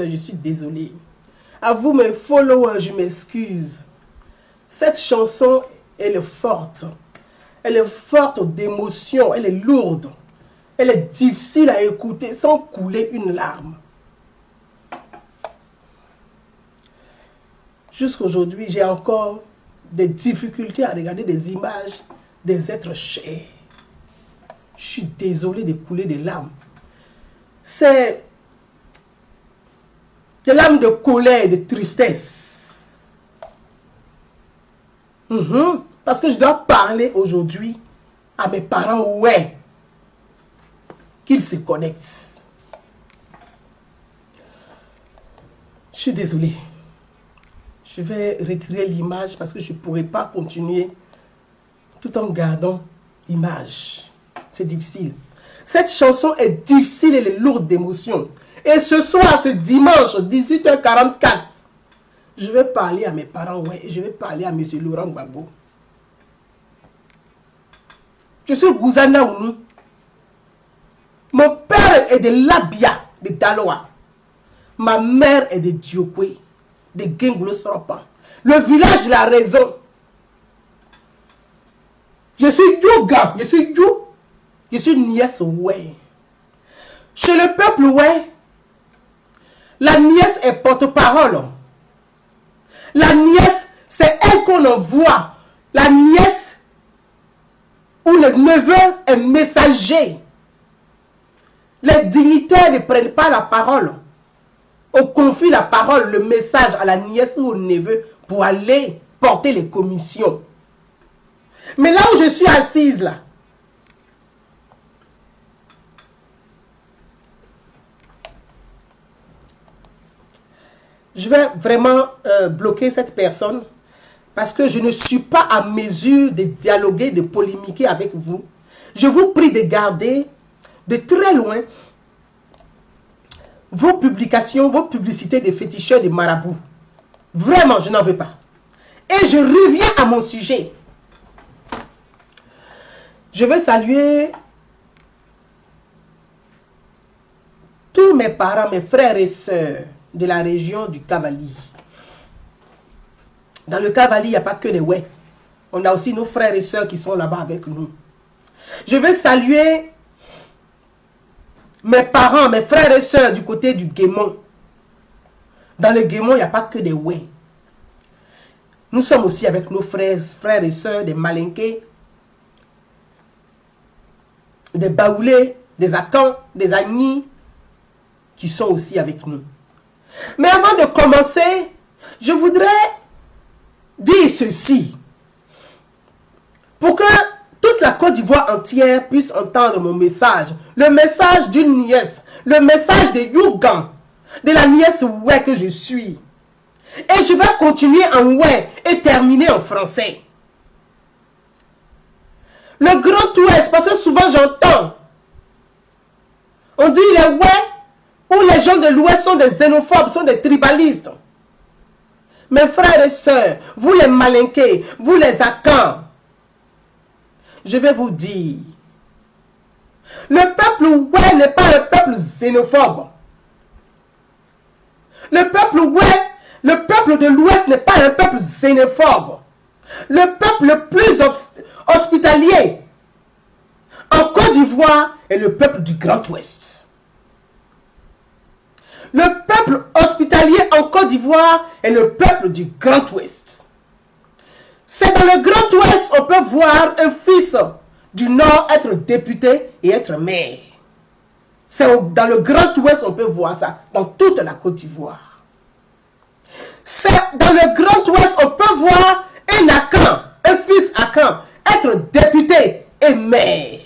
sœurs, je suis désolée. À vous, mes followers, je m'excuse. Cette chanson, elle est forte. Elle est forte d'émotion, elle est lourde. Elle est difficile à écouter sans couler une larme. Jusqu'aujourd'hui, j'ai encore des difficultés à regarder des images des êtres chers. Je suis désolée de couler des larmes. C'est des larmes de colère, de tristesse. Parce que je dois parler aujourd'hui à mes parents, ouais, qu'ils se connectent. Je suis désolée. Je vais retirer l'image parce que je ne pourrai pas continuer tout en gardant l'image. C'est difficile. Cette chanson est difficile, elle est lourde d'émotions. Et ce soir, ce dimanche, 18h44, je vais parler à mes parents, ouais, et je vais parler à M. Laurent Gbagbo. Je suis Gouzana Ounou. Mon père est de Labia, de Daloa. Ma mère est de Diokwe, de Genglo Soropan. Le village de la raison. Je suis Yoga, je suis You. Je suis nièce ouais. Chez le peuple ouais, la nièce est porte-parole. La nièce, c'est elle qu'on envoie. La nièce ou le neveu est messager. Les dignitaires ne prennent pas la parole. On confie la parole, le message à la nièce ou au neveu pour aller porter les commissions. Mais là où je suis assise là, je vais vraiment bloquer cette personne parce que je ne suis pas à mesure de dialoguer, de polémiquer avec vous. Je vous prie de garder de très loin vos publications, vos publicités de féticheurs, de marabouts. Vraiment, je n'en veux pas. Et je reviens à mon sujet. Je veux saluer tous mes parents, mes frères et sœurs de la région du Cavali. Dans le Cavali, il n'y a pas que les ouais. On a aussi nos frères et sœurs qui sont là-bas avec nous. Je veux saluer mes parents, mes frères et sœurs du côté du Guémon. Dans le Guémon, il n'y a pas que des ouais. Nous sommes aussi avec nos frères et sœurs des Malinqués, des Baoulés, des Akans, des Agnis, qui sont aussi avec nous. Mais avant de commencer, je voudrais dire ceci. Pour que toute la Côte d'Ivoire entière puisse entendre mon message. Le message d'une nièce. Le message de Yougan. De la nièce ouais que je suis. Et je vais continuer en ouais et terminer en français. Le Grand Ouest, parce que souvent j'entends. On dit les ouais ou les gens de l'Ouest sont des xénophobes, sont des tribalistes. Mes frères et sœurs, vous les Malinqués, vous les Akans, je vais vous dire, le peuple ouais n'est pas un peuple xénophobe. Le peuple de l'Ouest n'est pas un peuple xénophobe. Le peuple le plus hospitalier en Côte d'Ivoire est le peuple du Grand Ouest. Le peuple hospitalier en Côte d'Ivoire est le peuple du Grand Ouest. C'est dans le Grand Ouest qu'on peut voir un fils du Nord être député et être maire. C'est dans le Grand Ouest qu'on peut voir ça, dans toute la Côte d'Ivoire. C'est dans le Grand Ouest qu'on peut voir un Akan, un fils Akan, être député et maire.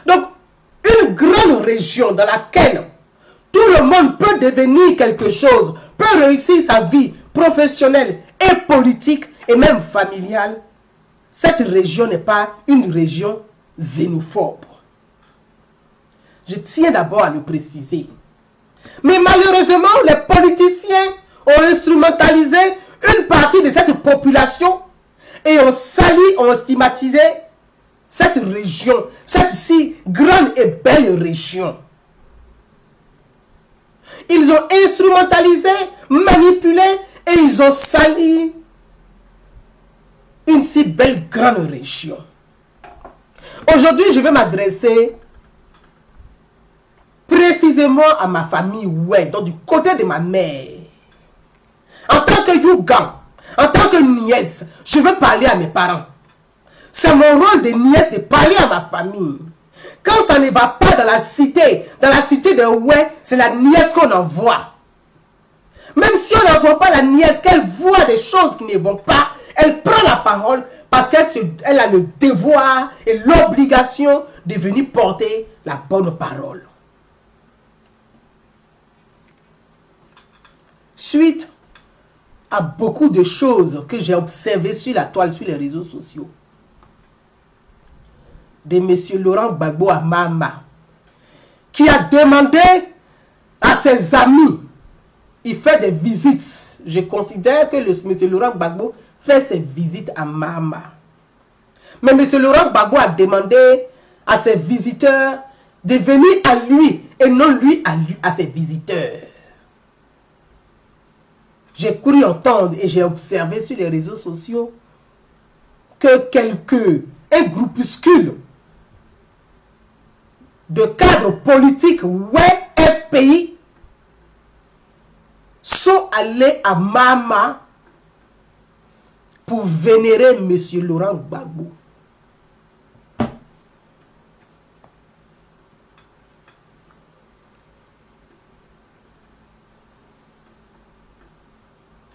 Donc, une grande région dans laquelle tout le monde peut devenir quelque chose, peut réussir sa vie professionnelle et politique et même familiale. Cette région n'est pas une région xénophobe. Je tiens d'abord à le préciser. Mais malheureusement, les politiciens ont instrumentalisé une partie de cette population et ont sali, ont stigmatisé cette région, cette si grande et belle région. Ils ont instrumentalisé, manipulé et ils ont sali une si belle grande région. Aujourd'hui, je vais m'adresser précisément à ma famille, ouais, donc du côté de ma mère. En tant que Yougan, en tant que nièce, je veux parler à mes parents. C'est mon rôle de nièce de parler à ma famille. Quand ça ne va pas dans la cité de ouais, c'est la nièce qu'on envoie. Même si on n'envoie pas la nièce, qu'elle voit des choses qui ne vont pas, elle prend la parole parce qu'elle a le devoir et l'obligation de venir porter la bonne parole. Suite à beaucoup de choses que j'ai observées sur la toile, sur les réseaux sociaux, de M. Laurent Gbagbo à Mahama, qui a demandé à ses amis, il fait des visites. Je considère que M. Laurent Gbagbo fait ses visites à Mahama. Mais M. Laurent Gbagbo a demandé à ses visiteurs de venir à lui et non lui à ses visiteurs. J'ai cru entendre et j'ai observé sur les réseaux sociaux que un groupuscule de cadres politiques, ouais, FPI, sont allés à Mahama pour vénérer M. Laurent Gbagbo.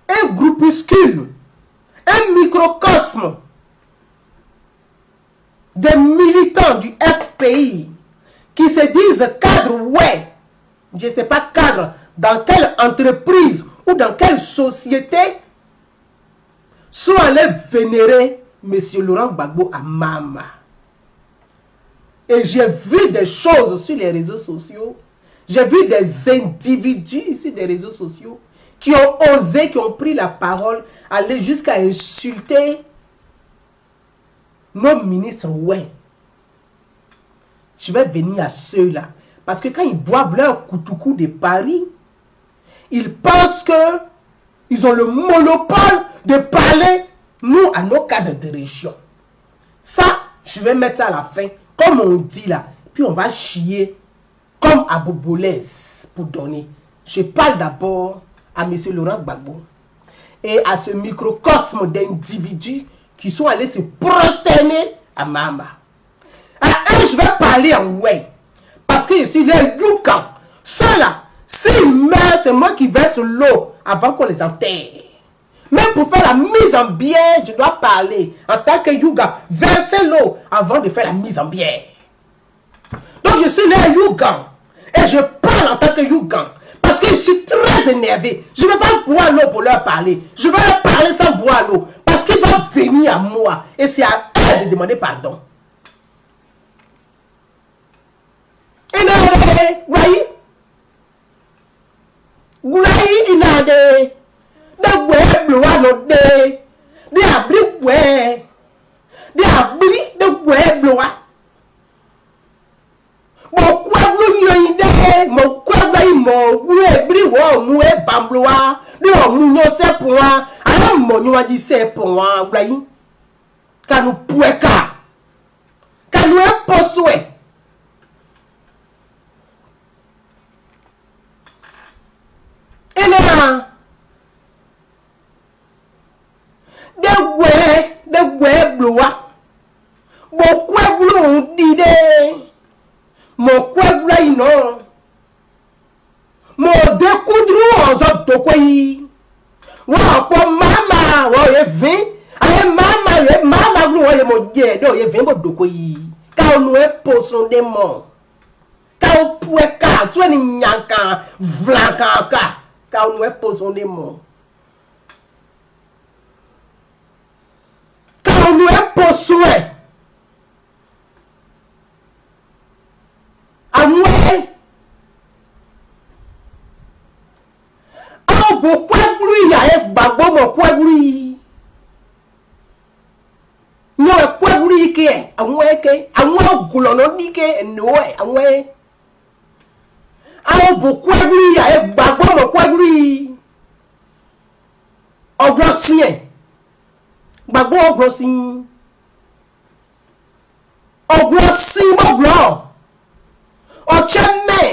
Un groupuscule, un microcosme des militants du FPI qui se disent cadres, ouais, je ne sais pas cadre, dans quelle entreprise ou dans quelle société, sont allés vénérer M. Laurent Gbagbo à Mahama. Et j'ai vu des choses sur les réseaux sociaux, j'ai vu des individus sur les réseaux sociaux qui ont osé, qui ont pris la parole, aller jusqu'à insulter nos ministres, ouais. Je vais venir à ceux-là. Parce que quand ils boivent leur koutoukou de Paris, ils pensent qu'ils ont le monopole de parler, nous, à nos cadres de région. Ça, je vais mettre ça à la fin, comme on dit là. Puis on va chier comme à Bobolès pour donner. Je parle d'abord à M. Laurent Gbagbo et à ce microcosme d'individus qui sont allés se prosterner à Mahama. À eux, je vais parler en ouais. Parce que je suis les Youkan. Ceux-là, s'ils meurent, c'est moi qui verse l'eau avant qu'on les enterre. Même pour faire la mise en bière, je dois parler en tant que Youga. Verser l'eau avant de faire la mise en bière. Donc je suis les Yougan. Et je parle en tant que Yougan. Parce que je suis très énervé. Je ne vais pas boire l'eau pour leur parler. Je vais leur parler sans boire l'eau. Parce qu'ils doivent venir à moi. Et c'est à eux de demander pardon. Inade, voyez? Voyez, inade. De ouais, bloa no de. De abri ouais. De abri de ouais, bloa. Mon quoi vous n'yonde, mon quoi va y mon ouais, bri wa mu e bambloa. De mu no se pour moi. Alors mon no dit c'est pour moi, voyez? Quand nous poueka. Quand nous est posté. De ouais bloa. Mon quoi blou dit mon quoi blou non. Mon de coudrou aux autres quoi. Wa pour mama, wa ye vin. Aye mama blou wa ye mo die do ye vin bo do quoi. Ka nous est poisson de mort. Ka o poueka, tu ni nyanka, vlanka ka. Ka nous est poisson de mort. Nous est pour souhait. À moi, pourquoi lui y a un babo, mon quoi lui? Non, quoi lui qui est? À moi, goulon, dit que, non, à moi. Àwọn bòkú ẹgbìrì àyè gbàgbọ́ mọ̀kú ẹgbìrì. Ọgbọ́n sí ẹ̀. Gbàgbọ́ ọgbọ́n sí. Ọgbọ́n sí gbọ́gbọ́n. Ọ̀chẹ́ mẹ́.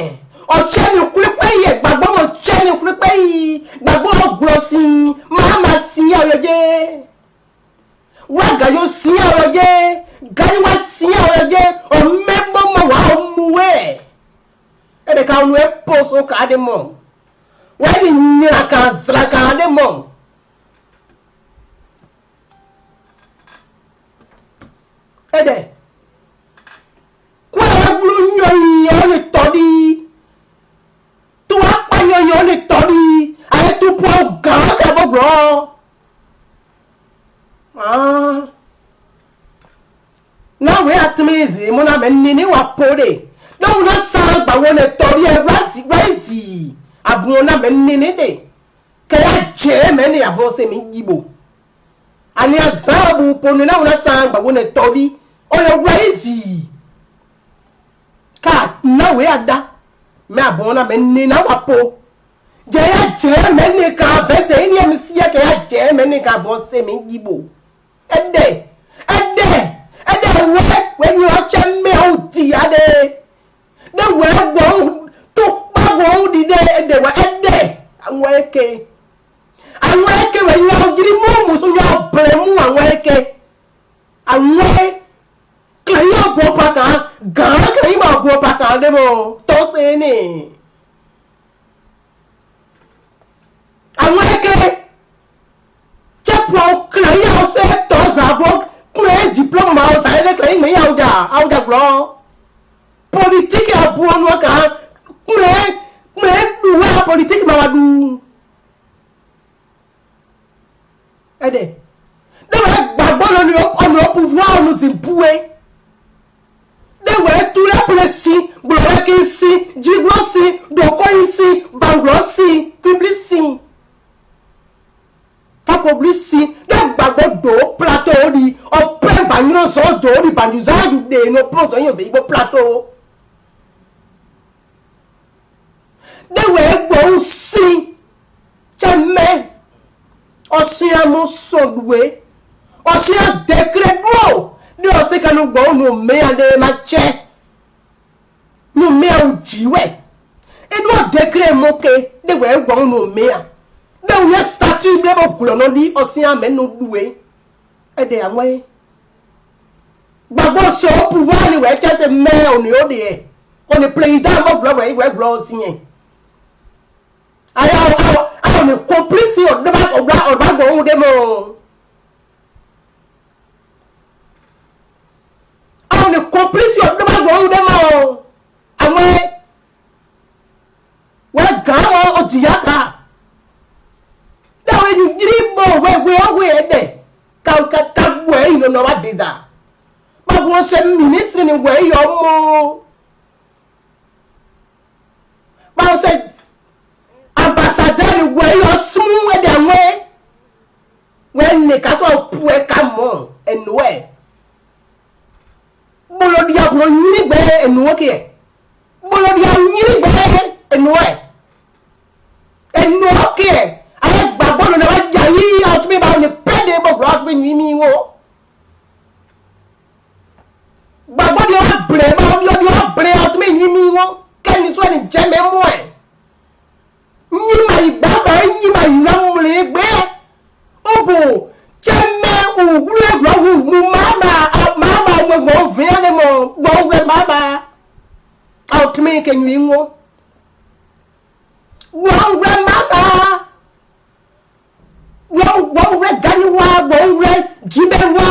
Ọ̀chẹ́ ni kúrẹ́pẹ́ yẹ gbàgbọ́ mọ̀ ọ̀chẹ́ ni kúrẹ́pẹ́ yìí. Gbàgbọ́ ọgbọ́n sí. Máa sí ọ̀yọ́jẹ́. Wá gàyó sí ọ̀yọ́jẹ́. Gàyó wá sí ọ̀yọ́jẹ́. Ọ̀mẹ́gbọ́n mọ̀ wá ọmúwẹ́. Ede ka unu eposo ka ade mo wani nyira ka zra ka ade mo ede kwa bulu nyoyo le todi tu apa nyoyo le todi aye tu po ga ka bogro na we atmizi mo na menini wa pode don't not sound by one authority raisi abuna menene de kaya je meni abose mi gibo ani azabu ponu na una sound by one authority oyo raisi ka na we ada me abuna menene na wapo je ya je meni ka vete ni mi sia kaya je meni ka bose mi gibo ede when you are me oti ade the way go to pago di de wa ede anwa eke when you are giri mu so you bremu anwa eke anwa klayo bo paka ga klayo ma bo paka de mo to se ni anwa eke chepo klayo se to za bo kwe diplôme ma sa ele klayo me ya uja bro politique a pour nous ka mais la politique ma wadu ede de wa gbagbo ni on pouvoir nous impouer de wa tout la presi gboro ki si jiglo si doko si banglo si public si fa public si de gbagbo do plateau di o pre banyo so do di banduza de no pronto yin be ibo plateau de we gbo si cheme osia mo sodwe osia decret wo de o se kanu gbo no me ade ma che no me o jiwe e do decret mo ke de we gbo no me a de we statue be bo kulo no di osia me no duwe e de anwe gbagbo so pouvoir ni we che se me oni o de on the président mo gbo we gbo si yen I am complice of the back of black or back of them. I am complice of the back of them. And where Gama or Diaka. Now when you dream more where we are way there, can't where you know what did that. But was 7 minutes anyway, you're more. But I said, ambassador where you smooth the way when the cattle poor come on and where Bolodia Bruni bear and walk here Bolodia Nini bear and where and walk here I have Babon never jay out me about the pedal block when me wo Babodia brave you brave out me wo can this one in German ni mai baba ni mai namle gbe obo cheme ugure gbo mu mama mo vele mo gbo mama out me ke nyinwo wo mama wo gani wa wo jibe wa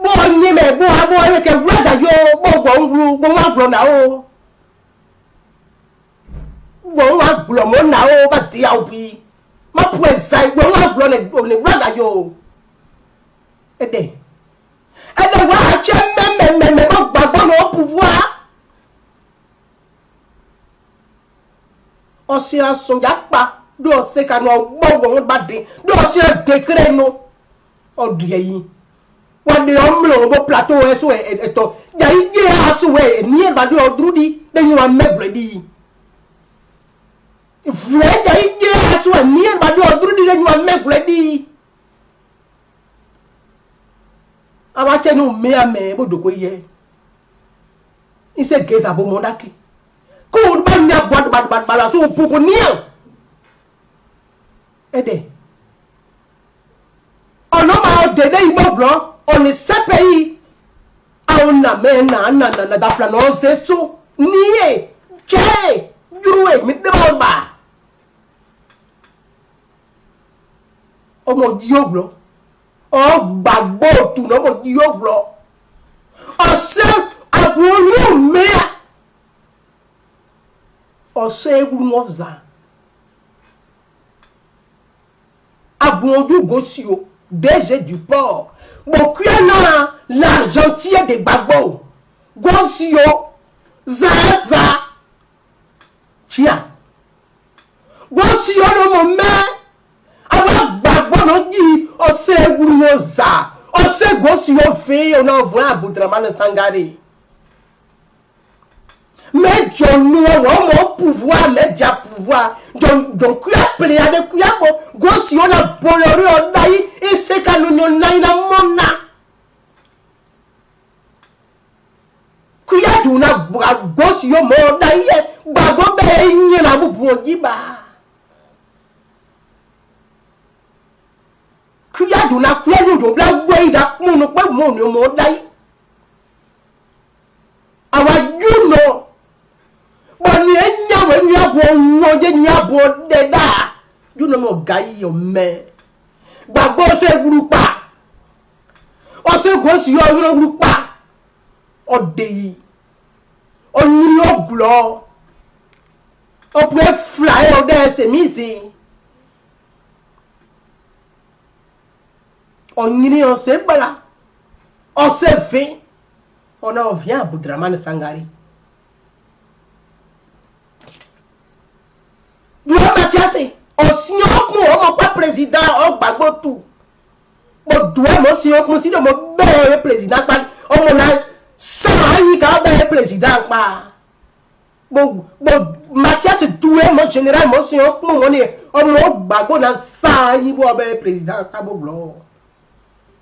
wo ni me bo abo ke brother yo bo wa gbo na o wọ́n wá gbọ́ mọ́ náà ó bá di àwọn bí má pu ẹ̀sà wọ́n wá gbọ́ ní rádà yóò ẹ̀dẹ̀ wá àjẹ́ mẹ́mẹ́mẹ́mẹ́ má gbàgbọ́ ní ó pouvoir ọ̀sẹ̀ àsọ̀njà pa bí ọ̀sẹ̀ kanú ọgbọ́n wọn bá dé bí ọ̀sẹ̀ àdékèrè nù ọ̀dù ẹ̀yìn wọ́n ní ọmọ lòun bó plateau ẹ̀sùn ẹ̀tọ́ ya ije asuwe ni ba di odrudi den wa mebredi vre ya ije asuwe ni ba di odrudi den wa mebredi awa chenu me ame bodoko ye ise geza bo mondaki ko ba nya bad so popo nian ede ono ma dede iboblo oni sepeyi auna mena na da plano zeso niye che juruwe mi de ba omo dioglo o gbagbo tu no mo dioglo ose agunu mea ose eguru moza abondu gosio DG du port bokuana l'argentier de Gbagbo gosio zaza chia gosio no mo me awa Gbagbo no ji ose eguru moza ose gosio fe ona voa Abdramane Sangare mais je nous avons pouvoir média pouvoir donc qui a pris avec qui a gosi on a bolori on dai et c'est que nous n'ai na mona qui a du na gosi on mo dai Gbagbo be yin na bubu ojiba qui a du na ku elu do bla gbe ida mu no pe mo ni mo dai awa you know boni enya we nya bo nwoje nya bo deda you know no gai yo me Gbagbo se guru pa o se gosi yo guru pa ode yi oniri oglo o pre fly o de se misi oniri o se bala o se fe ona vient Abdramane Sangare Dua Mathiase osinyo mu o mo pa president o Gbagbo tu bo dua mo si o mo si do mo be president pa o mo na sa yi ka be president pa bo Mathiase dua mo general mo si o mo ni o mo Gbagbo na sa yi bo be president pa bo blo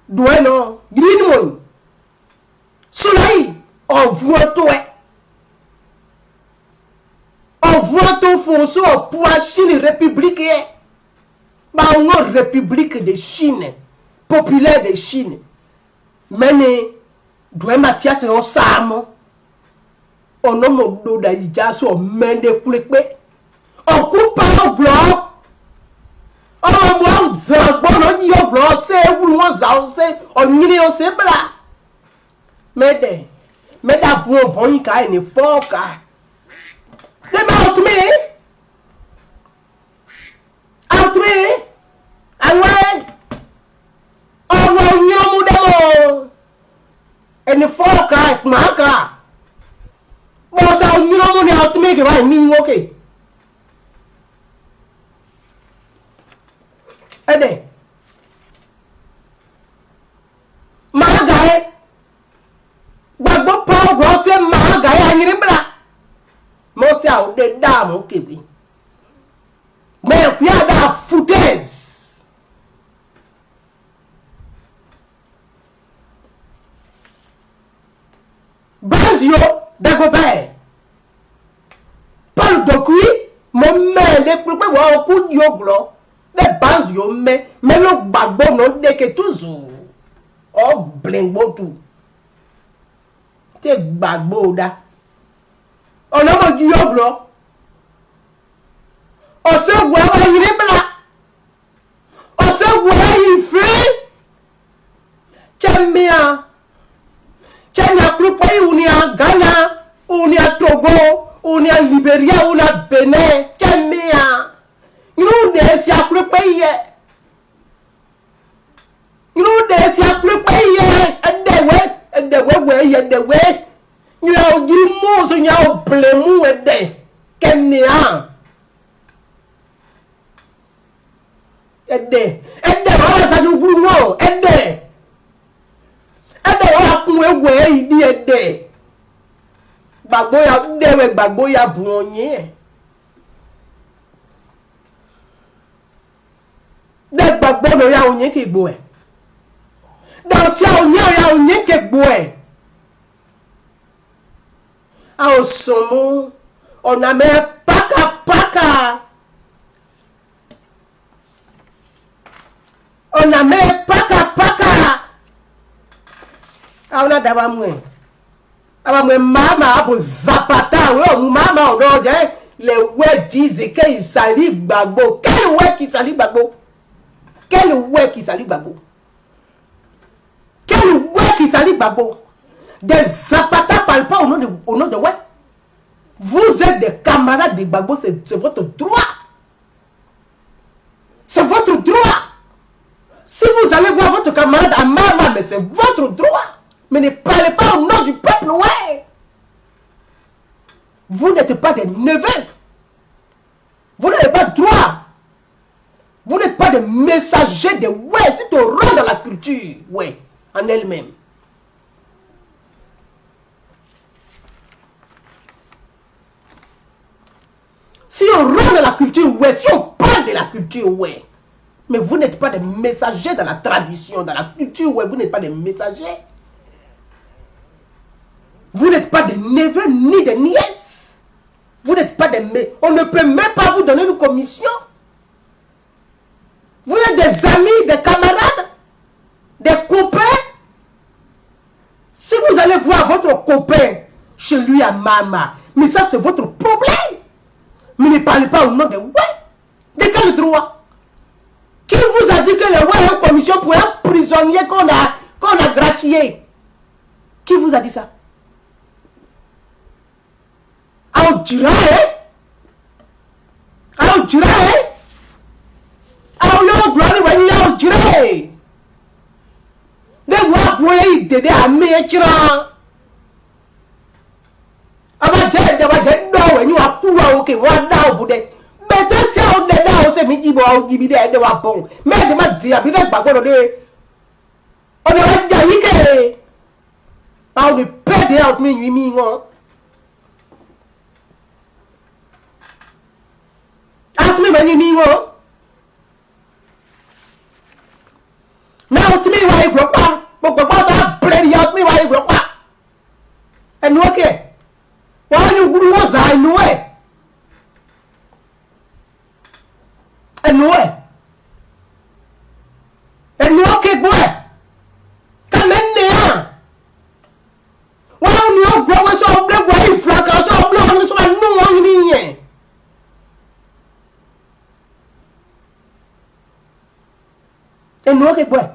dua no green mo Soleil on voit tout on voit tout fonceau pour la Chine république bah on a république de Chine populaire de Chine mais doit Mathiase on samo on a mon dos d'aïja so mende kulepe on coupe pas au bloc on voit Gbagbo on dit au bloc c'est vous moi ça c'est on y on c'est bla Mede bon bon ka ni foka de ba out me anwe owo nyomu demo eni foka maka bo sa nyomu ni out me ke ba mi okay ede magae Gbagbo pa go se ma ga ya nyiri bla mo se a o de da mo kebi me fi ada foutaise Bazio Dagobert Paul Dokui mo me le pe wo ku yo glo de Bazio me lo Gbagbo no de ke toujours o blengbo tu te Gbagbo da onomo ji yoblo o se gwa wa yire bla o se gwa yi fe chamia chanya klupa unia Ghana unia Togo unia Liberia unia Benin chamia you de si aklupa ye you de si aklupa ye edewe you are you mo so nya blemu ede kenia ede wa sa du guru mo ede wa kun ewe idi ede Gbagbo ya dewe gbagbo ya buonye. De gbagbo no ya onye ke gbo e. Dans si onye ya onye ke gbo e. A osomo ona me paka. On a mis paka. On a d'abord moins. Alors, maman, pour Zapata, maman, les ouais disent qu'il s'allie Gbagbo. Quel ouais qui s'allie Gbagbo? Quel ouais qui s'allie Gbagbo? Quel ouais qui s'allie Gbagbo? Des Zapata parlent pas au nom de ouais. Vous êtes des camarades de Gbagbo, c'est votre droit. C'est votre droit. Si vous allez voir votre camarade à maman, mais c'est votre droit. Mais ne parlez pas au nom du peuple, ouais. Vous n'êtes pas des neveux. Vous n'avez pas droit. Vous n'êtes pas des messagers de ouais. C'est au rôle dans la culture, ouais, en elle-même. Si on rentre dans la culture, ouais, si on parle de la culture, ouais. Mais vous n'êtes pas des messagers dans la tradition, dans la culture, ouais, vous n'êtes pas des messagers. Vous n'êtes pas des neveux ni des nièces. Vous n'êtes pas des... On ne peut même pas vous donner une commission. Vous êtes des amis, des camarades, des copains. Si vous allez voir votre copain chez lui à Mama, mais ça c'est votre problème. Mais ne parlez pas au nom de ouais. De quel droit? Qui vous a dit que le ouais est une commission pour un prisonnier qu'on a gracié? Qui vous a dit ça? Aoudjira, hein? Aoudjira, hein? Aoudjira, gloire, aoudjira. De voir pour y t'aider à m'écrire. Abadje, abadje, non, et nous à courir, ok, voilà, au bout de. Mais si on est là, on s'est mis d'y voir, d'y vider, de voir bon. Mais je m'ai dit, après, on va on est là, on est pédé à minuit, Atmi mani mi wo. Na otmi wa igro pa. Gbogbo sa bread ya otmi wa igro pa. Enu oke. Wa ni guru wo za enu e. Enu e. Enu oke bo e. Ka men ne a. Wa ni o gro wo so ble bo e fra ka so ble ni so ma nu wo ni yen. Et nous, qu'est-ce que c'est?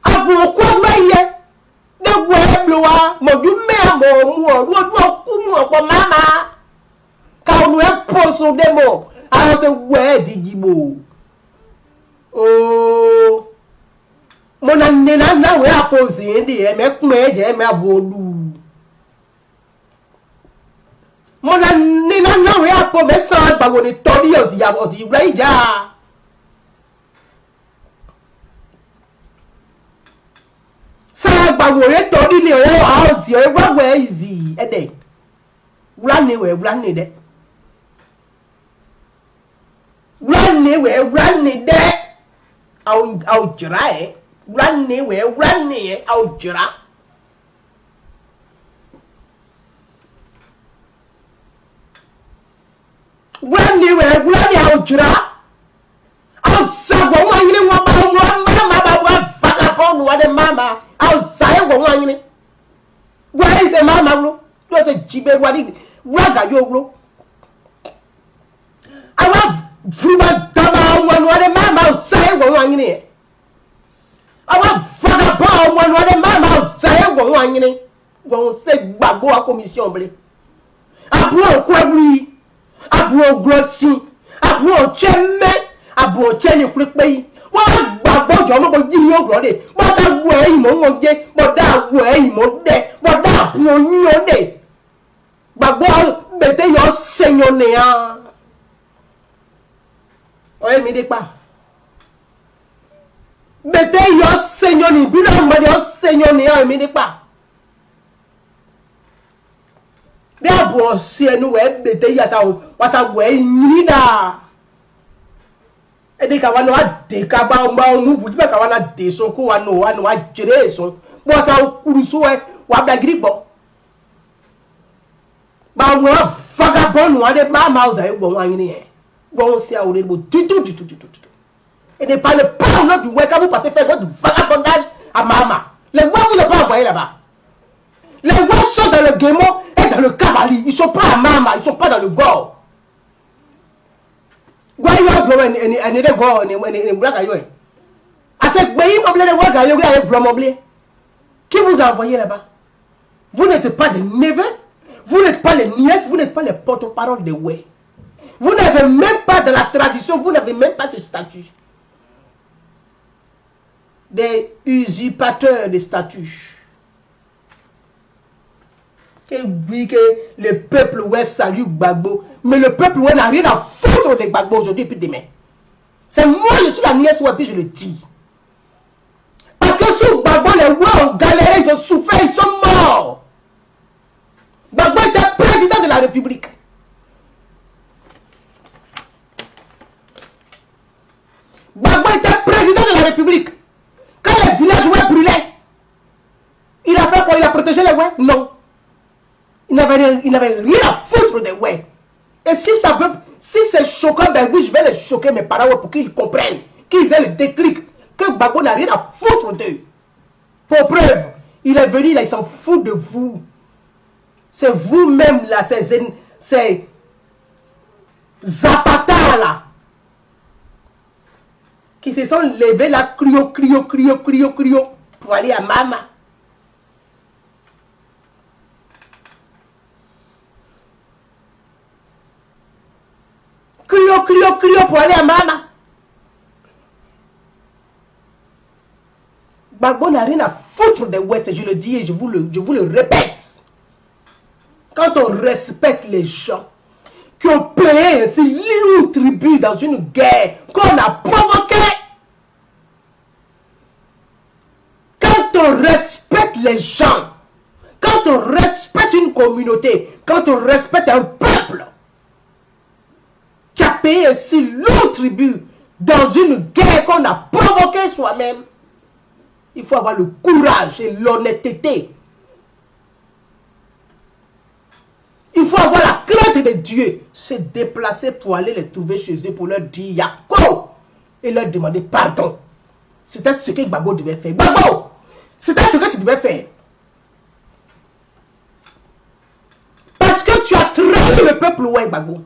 Ah, pourquoi moi, de quoi bloa, mon du mère, mon coup, maman, car nous avons posé des mots. Alors, c'est ouais, dit mot. Oh, mon année, n'a pas posé des mecs, mais j'ai ma boulou. Mon année, n'a pas posé ça, bah, on est tombé aussi, à votre idée. Sa gbagbo to di ni o a ti o wa we easy ede wula ni de wula ni de au jira e wula ni au jira wula ni au jira au sagbo wa yin wa ba mama ba wa vagabond wa de mama outside go wan yin where is the mama bro do se jibe wadi waga yo bro awa fruba dama wan wa de mama outside go wan yin awa vagabond wan wa de mama outside go wan yin go se gbagbo a commission ble abu ko aburi abu ogrosi abu ocheme abu ocheni kuripe wọ́n gbàgbọ́ jọ mọ́ bọ́ jí ní ọgbọ̀n dẹ̀ bọ́ sá gbọ́ ẹ̀yìn mọ́ wọ́n jẹ́ bọ́ dá gbọ́ ẹ̀yìn mọ́ dẹ̀ bọ́ dá àbúrò yín ó dẹ̀ gbàgbọ́ bẹ̀tẹ̀ yọ sẹ́yìn nìyà ọ̀rẹ́ mi dé pa bẹ̀tẹ̀ yọ sẹ́yìn Seigneur, ni bilan mani o Seigneur ni a mi nipa. Bí àbọ̀ sí ẹnu wẹ̀ bètè yàtà wàtà wẹ̀ yìí dà. Ẹni kàwá ni wà dé ká bá ọmú bùjú bẹ́ẹ̀ kàwá náà dé sun kó wà nù wà jèrè sun. Bí wàtà kúrúsù ẹ wà bẹ gírí gbọ́. Bá wọn vagabond wọn dé má máa ọ̀zà yìí gbọ̀ wọn anyin yẹn. Gbọ̀ wọn sí àwọn olórí tutu. Et ne parlez pas au nom du Wekabu pour te faire votre vagabondage à Mahama. Les voix, vous n'êtes pas envoyés là-bas. Les voix sont dans le Guémo et dans le Kabali. Ils ne sont pas à Mahama, ils ne sont pas dans le Gore. Qui vous a envoyé là-bas? Vous n'êtes pas des neveux, vous n'êtes pas les nièces, vous n'êtes pas les porte-parole de Wé. Vous n'avez même pas de la tradition, vous n'avez même pas ce statut. Des usurpateurs de statut. Que oui, que le peuple ouais salue Gbagbo, mais le peuple ouais n'a rien à foutre de Gbagbo aujourd'hui et puis demain. C'est moi, je suis la nièce ouais, puis je le dis. Parce que sous Gbagbo, les ouais ont galéré, ils ont souffert, ils sont morts. Gbagbo était président de la République. Gbagbo était président de la République. Quand les villages ouais brûlaient, il a fait quoi? Il a protégé les ouais? Non. Il n'avait rien à foutre des ouais. Et si ça veut, si c'est choquant, ben oui, je vais les choquer mes parents ouais, pour qu'ils comprennent, qu'ils aient le déclic, que Gbagbo n'a rien à foutre d'eux. Pour preuve, il est venu là, il s'en fout de vous. C'est vous-même là, ces Zapata là, qui se sont levés là, cryo, pour aller à Mahama. Cryo, pour aller à Mahama. Gbagbo n'a rien à foutre des Ouest, je le dis et je vous le répète. Quand on respecte les gens qui ont payé ainsi l'île tribut dans une guerre qu'on a provoquée, quand on respecte les gens, quand on respecte une communauté, quand on respecte un peuple qui a payé ainsi lourd tribut dans une guerre qu'on a provoquée soi-même, il faut avoir le courage et l'honnêteté. Il faut avoir la crainte de Dieu, se déplacer pour aller les trouver chez eux, pour leur dire Yako et leur demander pardon. C'était ce que Gbagbo devait faire. Gbagbo, c'était ce que tu devais faire. Parce que tu as trahi le peuple ouais, Gbagbo.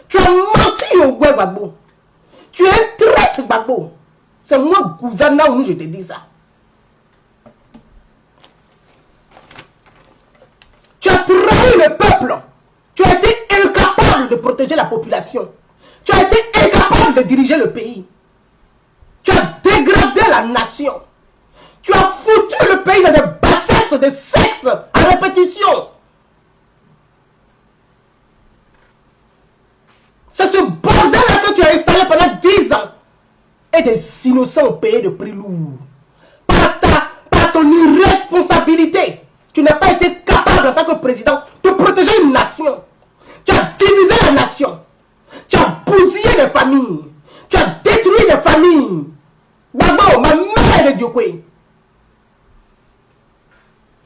Tu as menti au ouais, Gbagbo. Tu es un traître, Gbagbo. C'est moi, Gouzana, où je te dis ça. Tu as trahi le peuple. Tu as été incapable de protéger la population. Tu as été incapable de diriger le pays. Tu as dégradé la nation. Tu as foutu le pays dans des bassesses de sexe à répétition. C'est ce bordel-là que tu as installé pendant 10 ans. Et des innocents ont payé de prix lourd. Par ton irresponsabilité. Tu n'as pas été capable en tant que président de protéger une nation. Tu as divisé la nation. Tu as bousillé des familles. Tu as détruit des familles. Gbagbo, ma mère de Diokwe.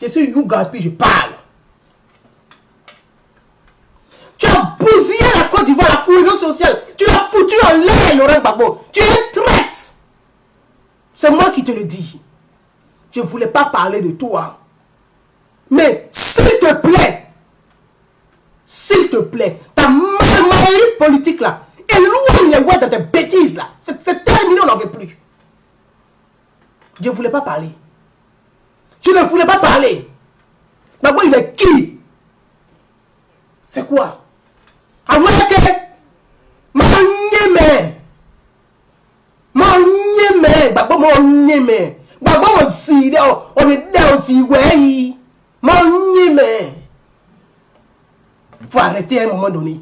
Je suis Yuga puis je parle. Tu as bousillé la Côte d'Ivoire, la cohésion sociale. Tu l'as foutu en l'air, Laurent Gbagbo. Tu es traître. C'est moi qui te le dis. Je ne voulais pas parler de toi. Mais s'il te plaît, ta malmaillerie politique là, éloigne les voix de tes bêtises là. C'est terminé, on n'en veut plus. Je ne voulais pas parler. Je ne voulais pas parler. Mais moi, il est qui? C'est quoi? Il faut arrêter à un moment donné.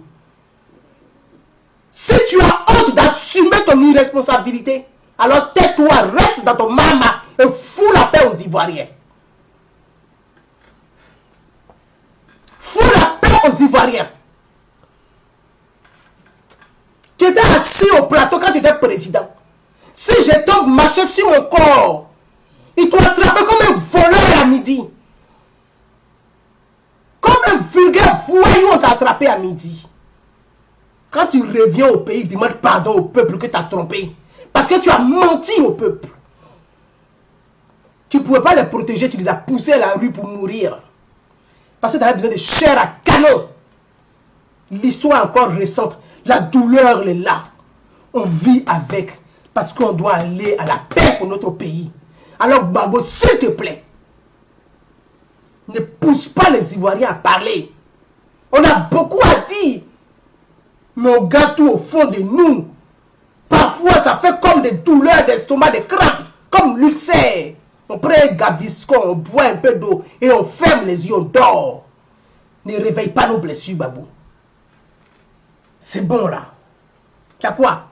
Si tu as honte d'assumer ton irresponsabilité, alors tais-toi, reste dans ton mama et fous la paix aux Ivoiriens. Fous la paix aux Ivoiriens. Tu étais assis au plateau quand tu étais président. Si j'étais marché sur mon corps, il t'a attrapé comme un voleur à midi. Comme un vulgaire voyou, on t'a attrapé à midi. Quand tu reviens au pays, demande pardon au peuple que tu as trompé. Parce que tu as menti au peuple. Tu ne pouvais pas les protéger, tu les as poussés à la rue pour mourir. Parce que tu avais besoin de chair à canon. L'histoire est encore récente. La douleur est là. On vit avec. Parce qu'on doit aller à la paix pour notre pays. Alors Gbagbo, s'il te plaît, ne pousse pas les Ivoiriens à parler. On a beaucoup à dire. Mais on garde tout au fond de nous. Parfois, ça fait comme des douleurs d'estomac, des crampes, comme l'ulcère. On prend un Gaviscon, on boit un peu d'eau et on ferme les yeux, on dort. Ne réveille pas nos blessures, Babou. C'est bon là. Tu as quoi?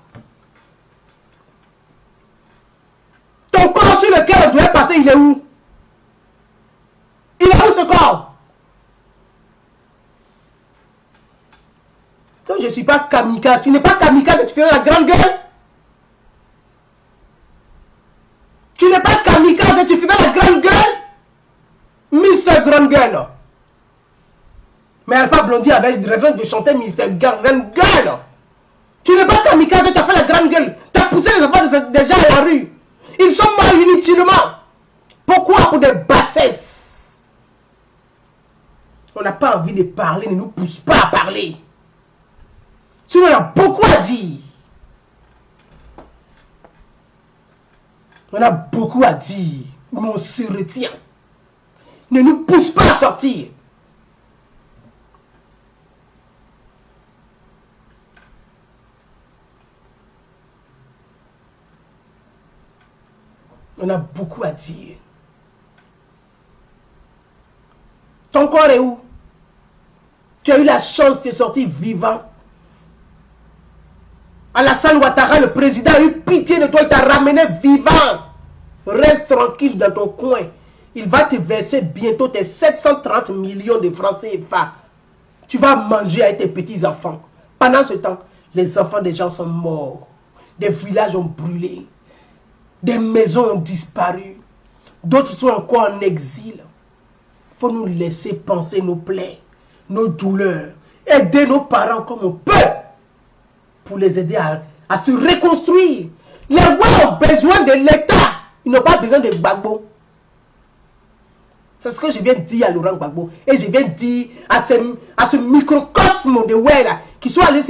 Ton corps sur lequel on doit passer, il est où? Il est où ce corps? Comme je ne suis pas kamikaze, tu n'es pas kamikaze, tu fais la grande gueule. Tu n'es pas kamikaze, tu fais la grande gueule. Mister Grande Gueule. Mais Alpha Blondy avait raison de chanter Mister Grande Gueule. Tu n'es pas kamikaze, tu as fait la grande gueule. Tu as poussé les enfants des gens à la rue. Ils sont morts inutilement. Pourquoi? Pour des bassesses. On n'a pas envie de parler, ne nous pousse pas à parler. Sinon, on a beaucoup à dire. On a beaucoup à dire, mais on se retient. Ne nous pousse pas à sortir. On a beaucoup à dire. Ton corps est où? Tu as eu la chance de sortir vivant. Alassane Ouattara, le président, a eu pitié de toi, il t'a ramené vivant. Reste tranquille dans ton coin. Il va te verser bientôt tes 730 millions de francs CFA. Tu vas manger avec tes petits-enfants. Pendant ce temps, les enfants des gens sont morts. Des villages ont brûlé. Des maisons ont disparu. D'autres sont encore en exil. Il faut nous laisser penser nos plaies, nos douleurs. Aider nos parents comme on peut. Pour les aider à se reconstruire. Les Ouai ont besoin de l'État. Ils n'ont pas besoin de Gbagbo. C'est ce que je viens de dire à Laurent Gbagbo. Et je viens de dire à ce microcosme de Ouai là, qui sont allés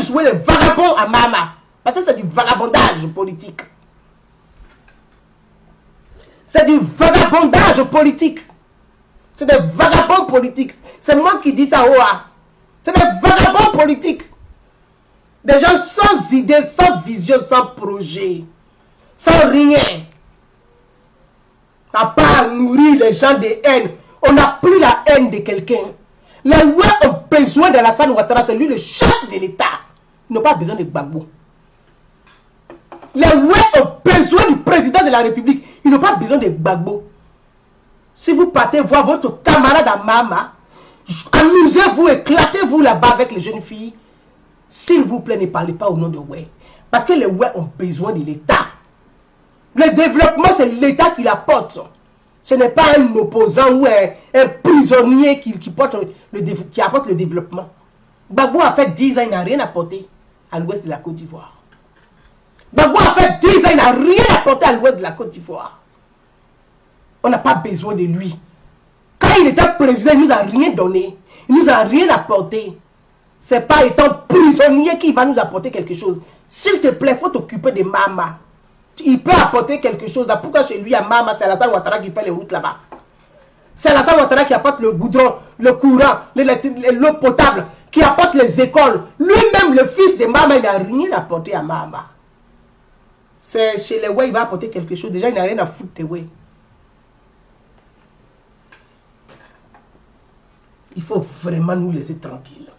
jouer les vagabonds à Mama. Parce que c'est du vagabondage politique. C'est du vagabondage politique. C'est des vagabonds politiques. C'est moi qui dis ça, Oa. C'est des vagabonds politiques. Des gens sans idée, sans vision, sans projet. Sans rien. À part nourrir les gens de haine. On n'a plus la haine de quelqu'un. Les Ouai ont besoin de Alassane Ouattara. C'est lui le chef de l'État. Ils n'ont pas besoin de Gbagbo. Les Ouai ont besoin du président de la République. Ils n'ont pas besoin de Gbagbo. Si vous partez voir votre camarade à Mama, amusez-vous, éclatez-vous là-bas avec les jeunes filles. S'il vous plaît, ne parlez pas au nom de Ouai. Parce que les Ouai ont besoin de l'État. Le développement, c'est l'État qui l'apporte. Ce n'est pas un opposant ou un prisonnier qui apporte le développement. Gbagbo a fait 10 ans, il n'a rien apporté à l'ouest de la Côte d'Ivoire. Gbagbo a fait 10 ans, il n'a rien apporté à l'ouest de la Côte d'Ivoire. On n'a pas besoin de lui. Quand il était président, il ne nous a rien donné. Il ne nous a rien apporté. Ce n'est pas étant prisonnier qu'il va nous apporter quelque chose. S'il te plaît, il faut t'occuper de Mama. Il peut apporter quelque chose. Là. Pourquoi chez lui, à Mama, c'est Alassane Ouattara qui fait les routes là-bas? C'est Alassane Ouattara qui apporte le goudron, le courant, l'eau potable, qui apporte les écoles. Lui-même, le fils de Mama, il n'a rien apporté à Mama. C'est chez les Ouai, il va apporter quelque chose. Déjà, il n'a rien à foutre des Ouai. Il faut vraiment nous laisser tranquilles.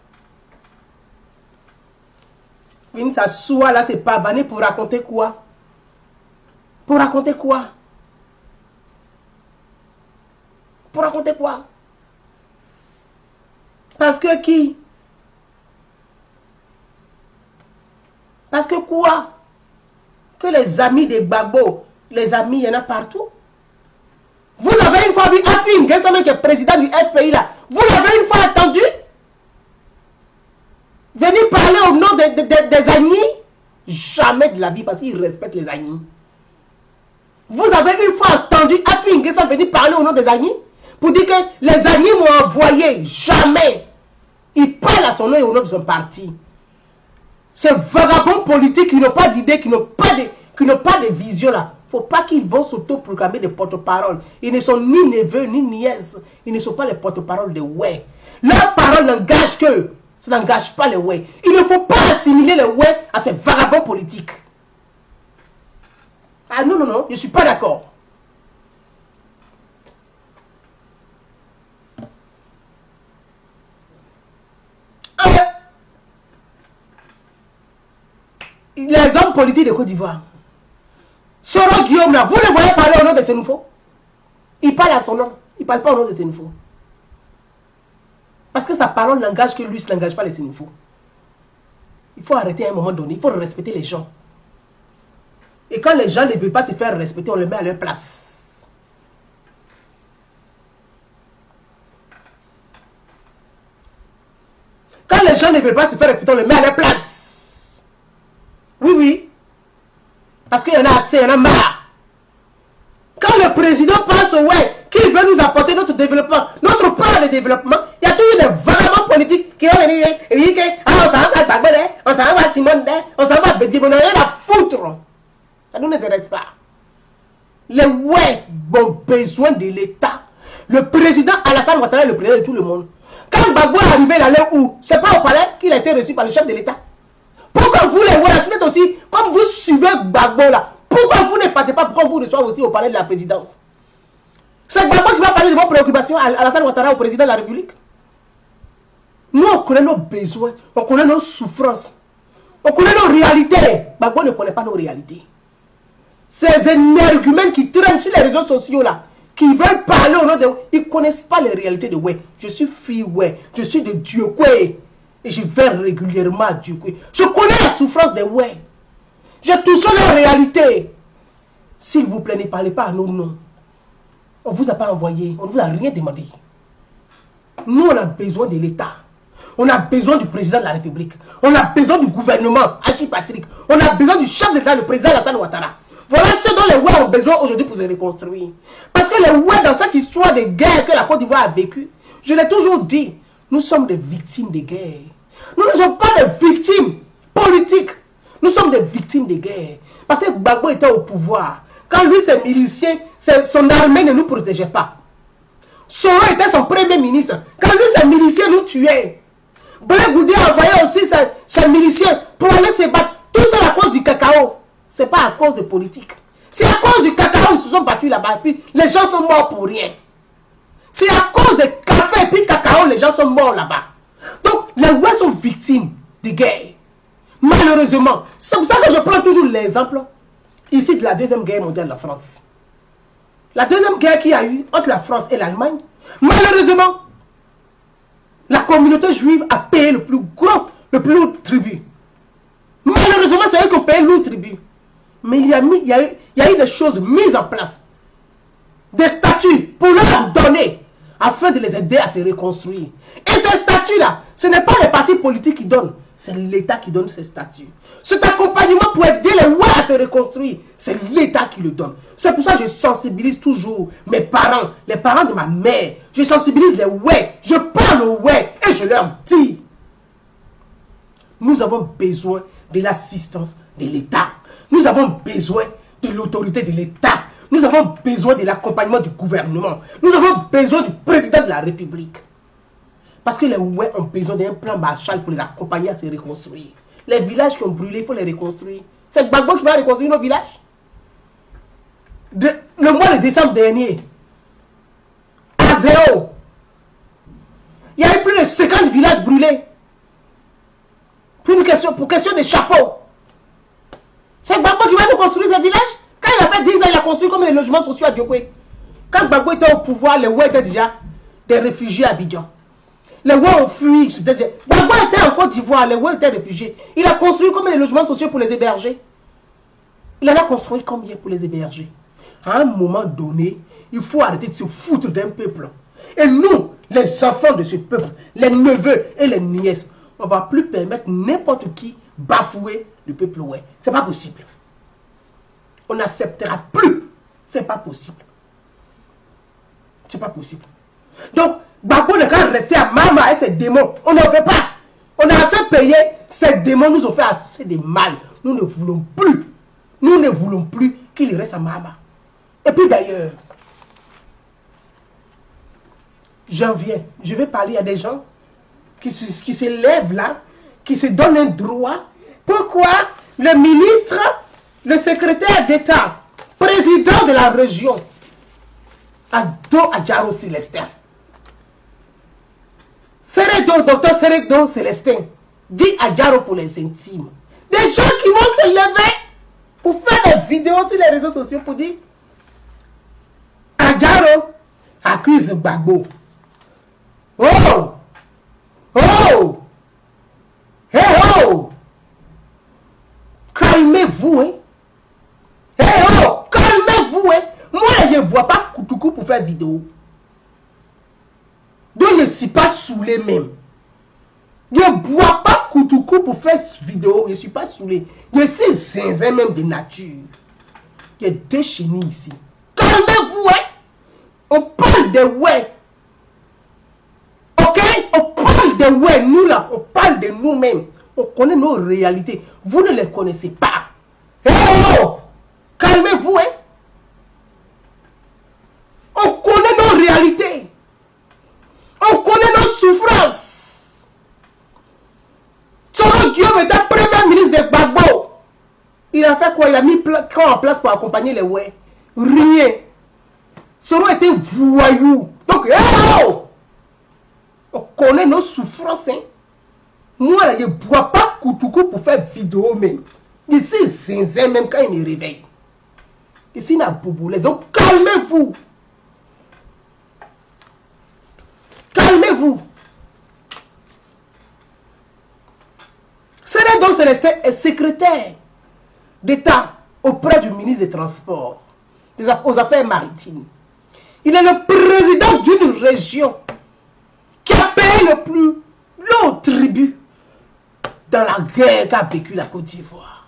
Ça soit là, c'est pas banné pour raconter quoi? Pour raconter quoi? Pour raconter quoi? Parce que qui? Parce que quoi? Que les amis des Gbagbo, les amis, il y en a partout. Vous avez une fois vu Afim Gessama qui est président du FPI là. Vous l'avez une fois entendu venir parler au nom des Agnis? Jamais de la vie parce qu'ils respectent les Agnis. Vous avez une fois entendu Afim Gessama venir parler au nom des Agnis pour dire que les Agnis m'ont envoyé? Jamais. Il parle à son nom et au nom de son parti. Ces vagabonds politiques qui n'ont pas d'idées, qui n'ont pas de vision là. Il ne faut pas qu'ils vont s'auto-proclamer des porte-paroles. Ils ne sont ni neveux ni nièces. Ils ne sont pas les porte-paroles des ouais. Leur parole n'engage que. Ça n'engage pas les ouais. Il ne faut pas assimiler les ouais à ces vagabonds politiques. Ah non, non, non, je ne suis pas d'accord. Les hommes politiques de Côte d'Ivoire. Soro Guillaume là, vous le voyez parler au nom de Sénoufo? Il parle à son nom, il ne parle pas au nom de Sénoufo. Parce que sa parole n'engage que lui, ça n'engage pas les Sénoufo. Il faut arrêter à un moment donné, il faut respecter les gens. Et quand les gens ne veulent pas se faire respecter, on les met à leur place. Quand les gens ne veulent pas se faire respecter, on les met à leur place. Oui, oui. Parce qu'il y en a assez, il y en a marre. Quand le président pense au ouais, qui veut nous apporter notre développement, notre plan de développement, il y a toujours des vagabonds politiques qui vont venir et dire que on s'en va à Gbagbo, on s'en va à Simone, on s'en va à Bédi, on n'a rien à foutre. Ça ne nous intéresse pas. Les ouais ont besoin de l'État. Le président Alassane Ouattara est le président de tout le monde. Quand Gbagbo est arrivé, il allait où? C'est pas au palais qu'il a été reçu par le chef de l'État. Pourquoi vous les voilà, suivez aussi, comme vous suivez Gbagbo là, pourquoi vous ne partez pas, pourquoi vous recevez aussi au palais de la présidence? C'est Gbagbo qui va parler de vos préoccupations à Alassane Ouattara, au président de la République. Nous, on connaît nos besoins, on connaît nos souffrances, on connaît nos réalités. Gbagbo ne connaît pas nos réalités. Ces énergumènes qui traînent sur les réseaux sociaux là, qui veulent parler au nom de... Ils ne connaissent pas les réalités de ouais. Je suis fille ouais, je suis de Dieu quoi. Et je vais régulièrement à Dieu. Je connais la souffrance des ouais. J'ai touché leur réalité. S'il vous plaît, ne parlez pas à nos noms. On ne vous a pas envoyé. On ne vous a rien demandé. Nous, on a besoin de l'État. On a besoin du président de la République. On a besoin du gouvernement, Haji Patrick. On a besoin du chef de l'État, le président Alassane Ouattara. Voilà ce dont les ouais ont besoin aujourd'hui pour se reconstruire. Parce que les ouais, dans cette histoire de guerre que la Côte d'Ivoire a vécue, je l'ai toujours dit, nous sommes des victimes de guerre. Nous ne sommes pas des victimes politiques. Nous sommes des victimes de guerre. Parce que Gbagbo était au pouvoir. Quand lui, ses miliciens, son armée ne nous protégeait pas. Soro était son premier ministre. Quand lui, ses miliciens nous tuaient. Blé Goudé a envoyé aussi ses miliciens pour aller se battre. Tout ça à cause du cacao. Ce n'est pas à cause de politique. C'est à cause du cacao ils se sont battus là-bas. Puis les gens sont morts pour rien. C'est à cause des cafés et puis cacao, les gens sont morts là-bas. Donc, les ouais sont victimes de guerre. Malheureusement. C'est pour ça que je prends toujours l'exemple ici de la deuxième guerre mondiale de la France. La deuxième guerre qu'il y a eu entre la France et l'Allemagne, malheureusement, la communauté juive a payé le plus lourd tribut. Malheureusement, c'est eux qui ont payé le lourd tribut. Mais il y a eu des choses mises en place. Des statuts pour leur donner afin de les aider à se reconstruire. Et ces statuts-là, ce n'est pas les partis politiques qui donnent, c'est l'État qui donne ces statuts. Cet accompagnement pour aider les ouais à se reconstruire, c'est l'État qui le donne. C'est pour ça que je sensibilise toujours mes parents, les parents de ma mère. Je sensibilise les ouais, je parle aux ouais et je leur dis, nous avons besoin de l'assistance de l'État. Nous avons besoin de l'autorité de l'État. Nous avons besoin de l'accompagnement du gouvernement. Nous avons besoin du président de la République. Parce que les ouais ont besoin d'un plan Marshall pour les accompagner à se reconstruire. Les villages qui ont brûlé, il faut les reconstruire. C'est Gbagbo qui va reconstruire nos villages. Le mois de décembre dernier, à Zéo, il y a eu plus de 50 villages brûlés. Pour question de chapeaux. C'est Gbagbo qui va nous construire ces villages. Quand il a fait 10 ans, il a construit comme des logements sociaux à Diokwe. Quand Gbagbo était au pouvoir, les Ouai étaient déjà des réfugiés à Abidjan. Les Ouai ont fui. Gbagbo était en Côte d'Ivoire, les Ouai étaient réfugiés. Il a construit combien de logements sociaux pour les héberger? Il en a construit combien pour les héberger? À un moment donné, il faut arrêter de se foutre d'un peuple. Et nous, les enfants de ce peuple, les neveux et les nièces, on ne va plus permettre n'importe qui bafouer le peuple Ouai. Ce n'est pas possible. On n'acceptera plus. Ce n'est pas possible. C'est pas possible. Donc, Gbagbo ne peut rester à Mama et ses démons. On ne veut pas. On a assez payé. Ces démons nous ont fait assez de mal. Nous ne voulons plus. Nous ne voulons plus qu'il reste à Mama. Et puis d'ailleurs, j'en viens. Je vais parler à des gens qui se lèvent là, qui se donnent un droit. Pourquoi le ministre, le secrétaire d'État, président de la région, Ado Adjaro Célestin, docteur Seredo Célestin, dit Adjaro pour les intimes. Des gens qui vont se lever pour faire des vidéos sur les réseaux sociaux pour dire Adjaro accuse Gbagbo. Oh! Oh! Hey oh! Calmez-vous, hein? Hey oh! Calmez-vous, hein? Moi, je ne bois pas Koutoukou pour faire vidéo. Donc, je ne suis pas saoulé même. Je ne bois pas Koutoukou pour faire vidéo. Je ne suis pas saoulé. Je suis zinzin même de nature. Il y a deux chenilles ici. Calmez-vous, hein? On parle de ouais. Ok? On parle de ouais. Nous là, on parle de nous-mêmes. On connaît nos réalités. Vous ne les connaissez pas. Hey oh! Calmez-vous, hein? On connaît nos réalités. On connaît nos souffrances. Soro Guillaume était premier ministre de Gbagbo. Il a fait quoi? Il a mis quoi en place pour accompagner les Ouai? Rien. Soro était voyou. Donc, oh! On connaît nos souffrances. Hein? Moi, là, je ne bois pas Koutoukou pour faire vidéo même. Ici, zinzin même quand il me réveille. Ici, il y a bouboulet. Donc, calmez-vous. Calmez-vous. Seredo Célestin est secrétaire d'État auprès du ministre des Transports, aux Affaires maritimes. Il est le président d'une région qui a payé le plus lourd tribut dans la guerre qu'a vécu la Côte d'Ivoire.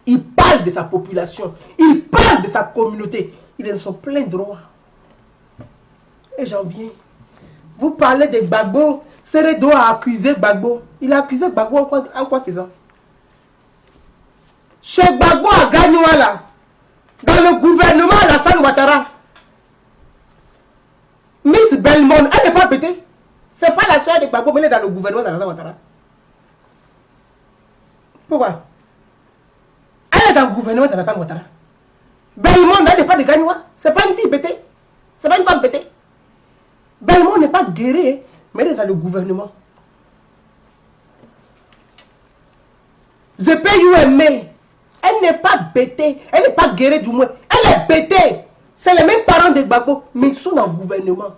Il parle de sa population, il parle de sa communauté. Il est de son plein droit. Et j'en viens. Vous parlez de Gbagbo. Seredo a accusé Gbagbo. Il a accusé Gbagbo en quoi faisant? Chez Gbagbo à Gagnoala, dans le gouvernement Alassane Ouattara, Miss Belmont, elle n'est pas pétée. C'est pas la soeur de Gbagbo, mais elle est dans le gouvernement d'Alassane Ouattara. Pourquoi? Elle est dans le gouvernement d'Alassane Ouattara. Belmont, elle n'est pas de Gagnoa. C'est pas une fille pétée. C'est pas une femme pétée. Belmont n'est pas guérie, mais elle est dans le gouvernement. ZPUMA, elle n'est pas bêtée, elle n'est pas guérie du moins, elle est bêtée. C'est les mêmes parents de Gbagbo, mais ils sont dans le gouvernement.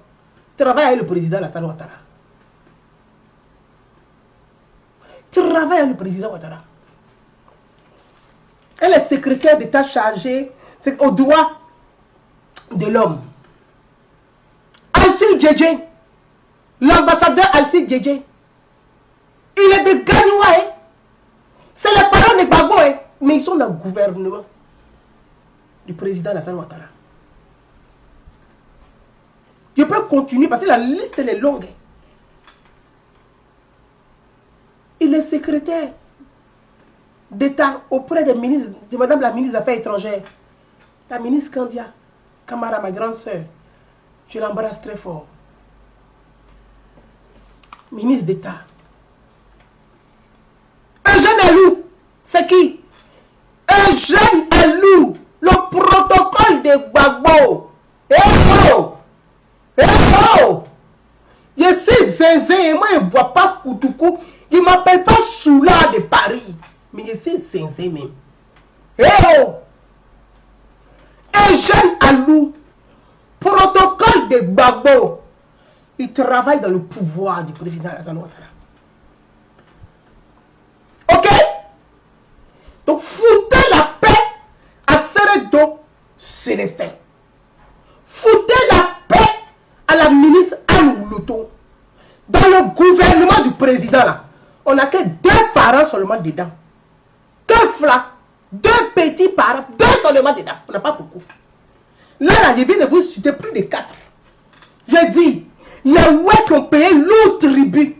Travaille avec le président Alassane Ouattara. Travaille avec le président Ouattara. Elle est secrétaire d'État chargée au droit de l'homme. Alcide Djedje, l'ambassadeur Alcide Djedje, il est de Gagnoa. C'est les parents de Gbagbo, mais ils sont dans le gouvernement du président Alassane Ouattara. Je peux continuer parce que la liste elle est longue. Il est secrétaire d'État auprès des ministres, de Madame la ministre des Affaires étrangères, la ministre Kandia Camara, ma grande soeur. Je l'embrasse très fort. Ministre d'État. Eugène Alou, c'est qui? Eugène Alou, le protocole de Gbagbo. Eh oh! Eh oh! Je suis zinzin et moi je ne bois pas Koutoukou. Il ne m'appelle pas Soula de Paris. Mais je suis zinzin même. Eh oh! Le jeune Alou, protocole de Gbagbo, il travaille dans le pouvoir du président Alassane Ouattara. Ok? Donc, foutez la paix à Seredo Célestin. Foutez la paix à la ministre Anne Louto. Dans le gouvernement du président, là, on n'a que 2 parents seulement dedans. Que là, 2 petits parents, 2 seulement dedans. On n'a pas beaucoup. Là, je viens de vous citer plus de 4. Je dis, les ouais qui ont payé lourd tribut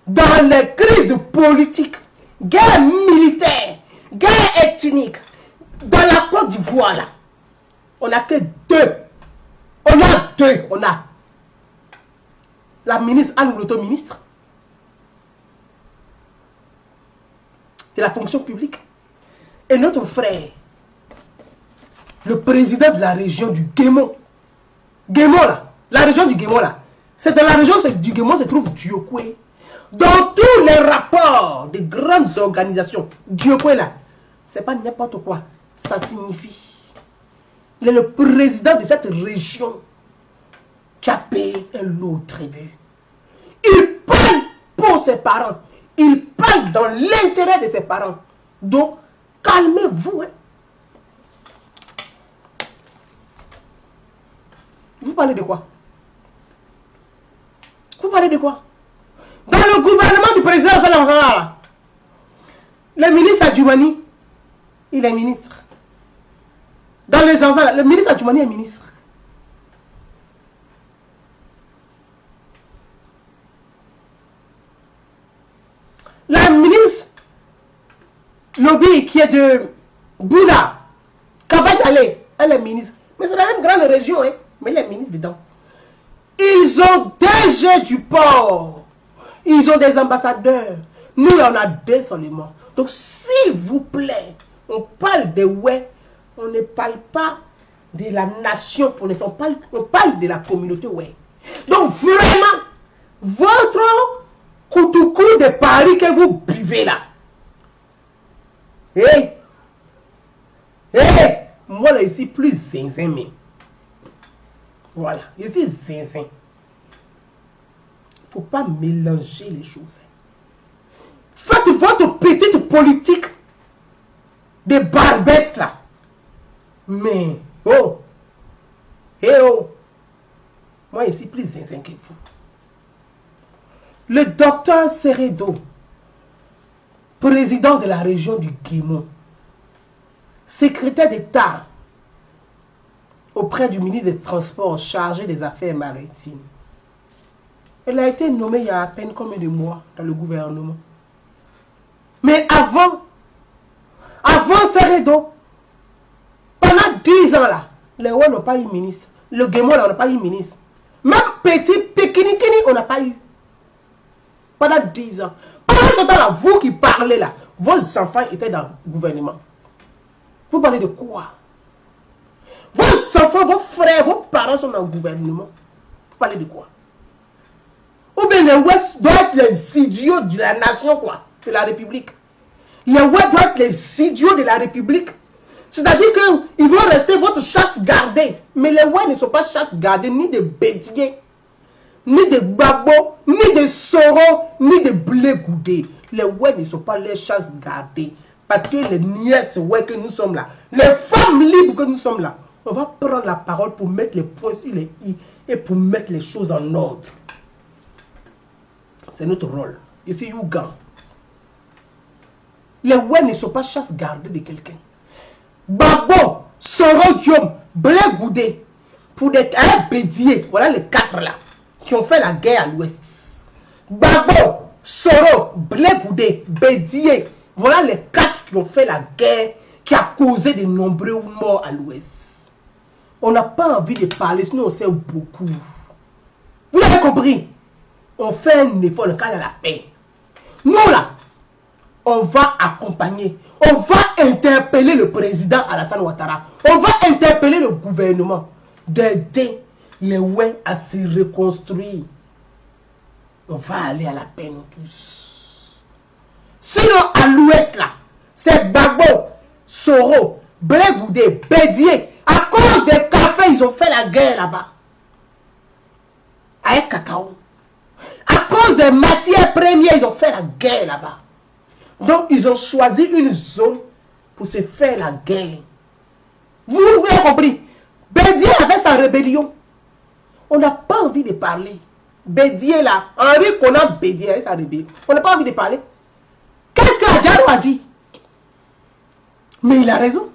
dans les crises politiques, guerre militaire, guerre ethnique, dans la Côte d'Ivoire, là, on n'a que 2. On a 2. On a la ministre Anne Louto, ministre de la fonction publique, et notre frère, le président de la région du Guémon. Guémon, là, la région du Guémon, là, c'est dans la région du Guémon se trouve Diokwe. Dans tous les rapports de grandes organisations, Diokwe, là, c'est pas n'importe quoi. Ça signifie, il est le président de cette région qui a payé un lourd tribut. Il parle pour ses parents. Il parle dans l'intérêt de ses parents. Donc, calmez-vous. Hein. Vous parlez de quoi? Vous parlez de quoi? Dans le gouvernement du président Salah, le ministre Adjoumani, il est ministre. Dans les enfants, le ministre Adjoumani est ministre. La ministre Lobby qui est de Bouna, Kabadale, elle est ministre. Mais c'est la même grande région, hein? Mais elle est ministre dedans. Ils ont DG du port. Ils ont des ambassadeurs. Nous, on a 2 seulement. Donc, s'il vous plaît, on parle de ouais, on ne parle pas de la nation pour les on parle de la communauté ouais. Donc, vraiment, votre coutoucou de Paris que vous buvez là. Hé! Hé! Moi, là, ici, plus zinzin, mais. Voilà, ici, zinzin. Il ne faut pas mélanger les choses. Faites votre petite politique de barbès là. Mais, oh! Hé, oh! Moi, ici, plus zinzin que vous. Le docteur Seredo, président de la région du Guémon, secrétaire d'État auprès du ministre des Transports chargé des Affaires maritimes. Elle a été nommée il y a à peine combien de mois dans le gouvernement. Mais avant Seredo, pendant 10 ans là, les Ouai n'ont pas eu ministre. Le Guémon là, on n'a pas eu ministre. Même petit Pékinikini, on n'a pas eu. Pendant 10 ans. Pendant ce temps-là, vous qui parlez là, vos enfants étaient dans le gouvernement. Vous parlez de quoi? Vos enfants, vos frères, vos parents sont dans le gouvernement. Vous parlez de quoi? Ou bien les Ouest doivent être les idiots de la nation, quoi, de la République. Les Ouest doivent être les idiots de la République. C'est-à-dire qu'ils vont rester votre chasse gardée. Mais les Ouest ne sont pas chasse gardée, ni de Bédier, ni de Gbagbo, ni de Soro, ni de Blé Goudé. Les Ouest ne sont pas les chasses gardées. Parce que les nièces ouais que nous sommes là, les femmes libres que nous sommes là, on va prendre la parole pour mettre les points sur les i et pour mettre les choses en ordre. C'est notre rôle. Ici, Yougan. Les ouais ne sont pas chasse gardées de quelqu'un. Babo, Soro Diom, Blé Goudé, pour des Bédier, voilà les 4 là, qui ont fait la guerre à l'ouest. Babo, Soro, Blé Goudé, Bédier, voilà les 4 qui ont fait la guerre, qui a causé de nombreux morts à l'ouest. On n'a pas envie de parler, sinon on sait beaucoup. Vous avez compris? On fait un effort, le cas de la paix. Nous là, on va accompagner, on va interpeller le président Alassane Ouattara, on va interpeller le gouvernement d'aider les Ouai à se reconstruire. On va aller à la paix nous tous. Sinon à l'ouest là, c'est Gbagbo, Soro, Blé Goudé, Bédier, à ils ont fait la guerre là-bas. Avec cacao. À cause des matières premières, ils ont fait la guerre là-bas. Donc, ils ont choisi une zone pour se faire la guerre. Vous avez compris? Bédier avait sa rébellion. On n'a pas envie de parler. Bédier là, Henri Konan Bédier avec sa rébellion. On n'a pas envie de parler. Qu'est-ce que Adjaro a dit? Mais il a raison.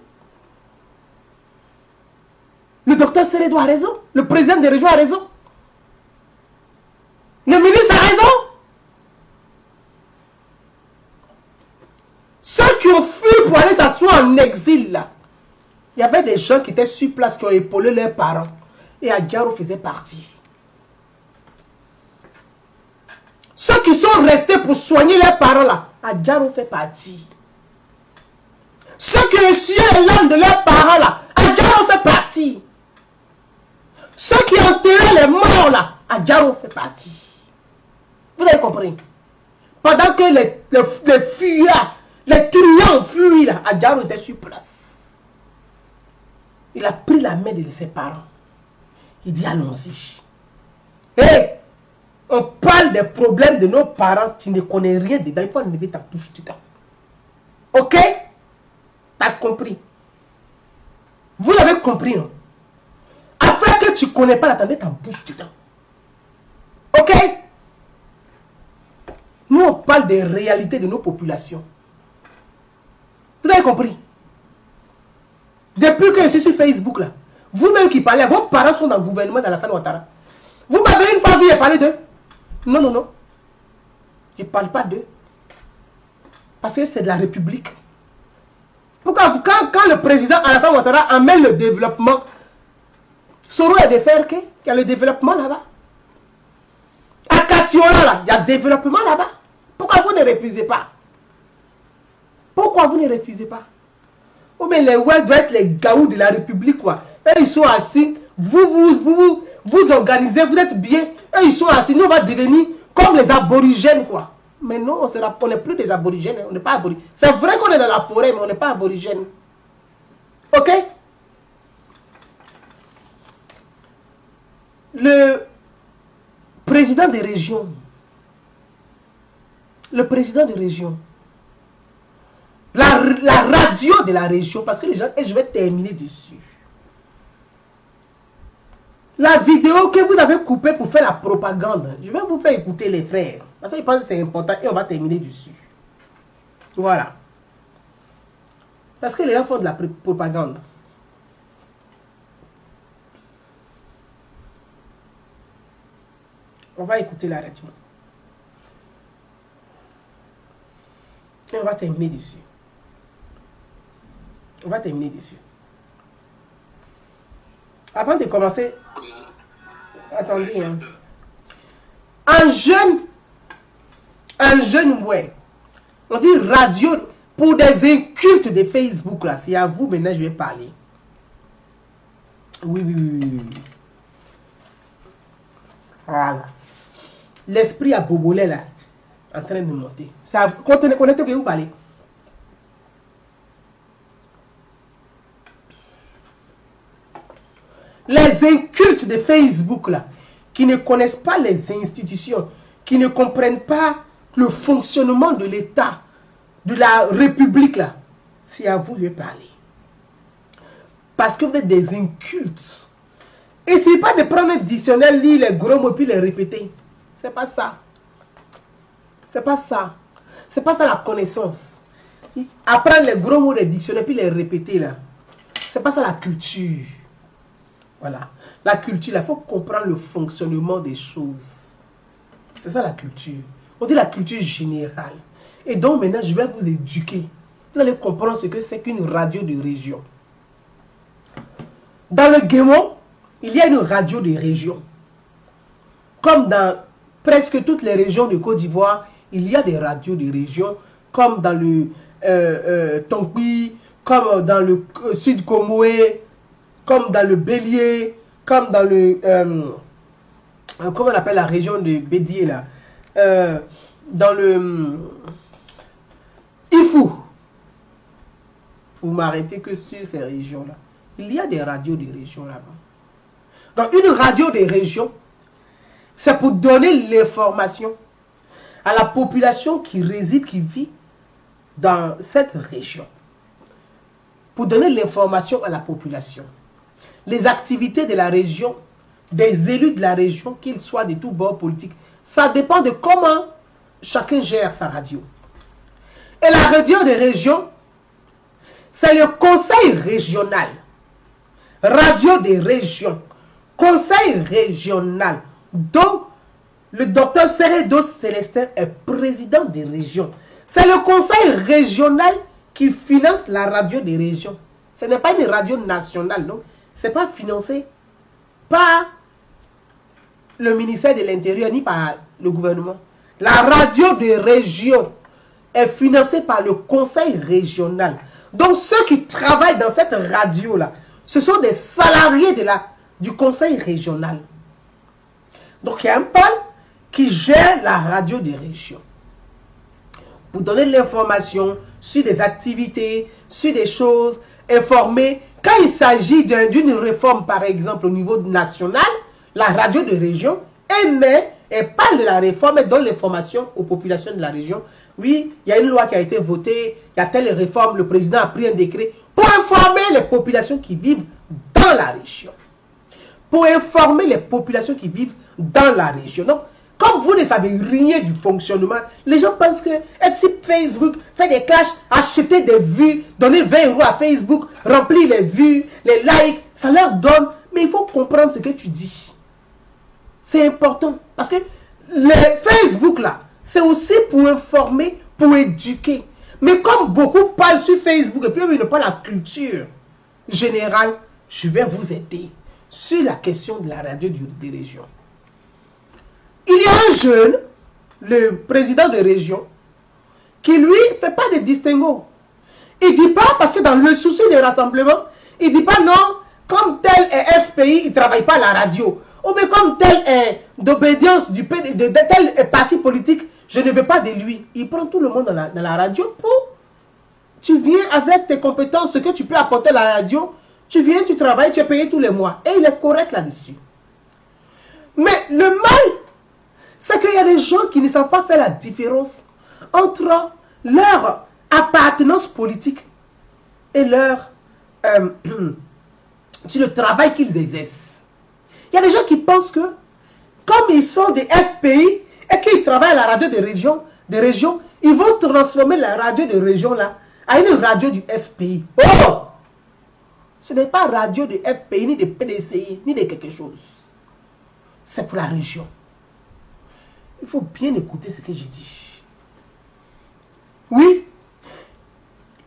Le docteur Seredo a raison. Le président de région a raison. Le ministre a raison. Ceux qui ont fui pour aller s'asseoir en exil là, il y avait des gens qui étaient sur place qui ont épaulé leurs parents. Et Adjaro faisait partie. Ceux qui sont restés pour soigner leurs parents là, Adjaro fait partie. Ceux qui essuyaient les larmes de leurs parents là, Adjaro fait partie. Ceux qui enterraient les morts là, Adjaro fait partie. Vous avez compris? Pendant que les fuyards, les truands fuient là, Adjaro était sur place. Il a pris la main de ses parents. Il dit allons-y. Hé, on parle des problèmes de nos parents, tu ne connais rien dedans, il faut enlever ta bouche dedans. Ok? T'as compris? Vous avez compris, non? Afin que tu ne connais pas, attendez ta bouche dedans. Ok? Nous, on parle des réalités de nos populations. Vous avez compris? Depuis que je suis sur Facebook, là, vous-même qui parlez, vos parents sont dans le gouvernement d'Alassane Ouattara. Vous m'avez une fois vu parler d'eux? Non, non, non. Je ne parle pas d'eux. Parce que c'est de la République. Pourquoi quand le président Alassane Ouattara amène le développement, Soro est de faire qu'il y a le développement là-bas. À Katiola, là, il y a développement là-bas. Pourquoi vous ne refusez pas? Pourquoi vous ne refusez pas? Ou bien les ouais doivent être les gaous de la République, quoi. Et ils sont assis, vous organisez, vous êtes bien. Et ils sont assis, nous on va devenir comme les aborigènes, quoi. Mais non, on n'est plus des aborigènes, on n'est pas aborigènes. C'est vrai qu'on est dans la forêt, mais on n'est pas aborigènes. Ok? Le président des régions, la radio de la région, parce que les gens, et je vais terminer dessus. La vidéo que vous avez coupée pour faire la propagande, je vais vous faire écouter les frères. Parce qu'ils pensent que c'est important et on va terminer dessus. Voilà. Parce que les gens font de la propagande. On va écouter la radio. Et on va terminer dessus. On va terminer dessus. Avant de commencer, attendez. Hein. Un jeune, ouais. On dit radio pour des incultes de Facebook là. C'est à vous maintenant je vais parler. Oui. Voilà. L'esprit à bobolé là, en train de monter. Ça, connectez que vous parlez. Les incultes de Facebook là, qui ne connaissent pas les institutions, qui ne comprennent pas le fonctionnement de l'État, de la République là, c'est à vous de parler. Parce que vous êtes des incultes. Il ne suffit pas de prendre un dictionnaire, lire les gros mots puis les répéter. C'est pas ça. C'est pas ça. C'est pas ça la connaissance. Apprendre les gros mots des dictionnaires puis les répéter là. C'est pas ça la culture. Voilà. La culture, il faut comprendre le fonctionnement des choses. C'est ça la culture. On dit la culture générale. Et donc maintenant, je vais vous éduquer. Vous allez comprendre ce que c'est qu'une radio de région. Dans le Guémon, il y a une radio de région. Comme dans presque toutes les régions de Côte d'Ivoire, il y a des radios de région. Comme dans le Tonkui, comme dans le Sud Comoé, comme dans le Bélier, comme dans le... comment on appelle la région de Bédier là, dans le... Ifou. Vous m'arrêtez que sur ces régions-là. Il y a des radios de région là-bas. Donc, une radio des régions, c'est pour donner l'information à la population qui réside, qui vit dans cette région. Pour donner l'information à la population. Les activités de la région, des élus de la région, qu'ils soient de tous bords politiques, ça dépend de comment chacun gère sa radio. Et la radio des régions, c'est le conseil régional. Radio des régions. Conseil régional. Donc, le docteur Seredos Célestin est président des régions. C'est le conseil régional qui finance la radio des régions. Ce n'est pas une radio nationale, donc ce n'est pas financé par le ministère de l'Intérieur ni par le gouvernement. La radio des régions est financée par le conseil régional. Donc ceux qui travaillent dans cette radio-là, ce sont des salariés du conseil régional. Donc il y a un pôle qui gère la radio des régions. Pour donner de l'information sur des activités, sur des choses, informer. Quand il s'agit d'une réforme, par exemple, au niveau national, la radio de région émet et parle de la réforme et donne l'information aux populations de la région. Oui, il y a une loi qui a été votée, il y a telle réforme, le président a pris un décret pour informer les populations qui vivent dans la région. Pour informer les populations qui vivent dans la région. Donc, comme vous ne savez rien du fonctionnement, les gens pensent que être sur Facebook, faire des clashs, acheter des vues, donner 20 € à Facebook, remplir les vues, les likes, ça leur donne. Mais il faut comprendre ce que tu dis. C'est important. Parce que les Facebook là, c'est aussi pour informer, pour éduquer. Mais comme beaucoup parlent sur Facebook et puis ils n'ont pas la culture générale, je vais vous aider sur la question de la radio des régions. Il y a un jeune, le président de région, qui lui ne fait pas de distinguo. Il ne dit pas, parce que dans le souci de rassemblement, il ne dit pas non, comme tel est FPI, il ne travaille pas à la radio. Ou bien comme tel est d'obédience de tel parti politique, je ne veux pas de lui. Il prend tout le monde dans la radio pour... Tu viens avec tes compétences, ce que tu peux apporter à la radio, tu viens, tu travailles, tu es payé tous les mois. Et il est correct là-dessus. Mais le mal, c'est qu'il y a des gens qui ne savent pas faire la différence entre leur appartenance politique et leur le travail qu'ils exercent. Il y a des gens qui pensent que, comme ils sont des FPI et qu'ils travaillent à la radio des régions, ils vont transformer la radio des régions là à une radio du FPI. Oh! Ce n'est pas radio de FPI, ni de PDCI, ni de quelque chose. C'est pour la région. Il faut bien écouter ce que j'ai dit. Oui.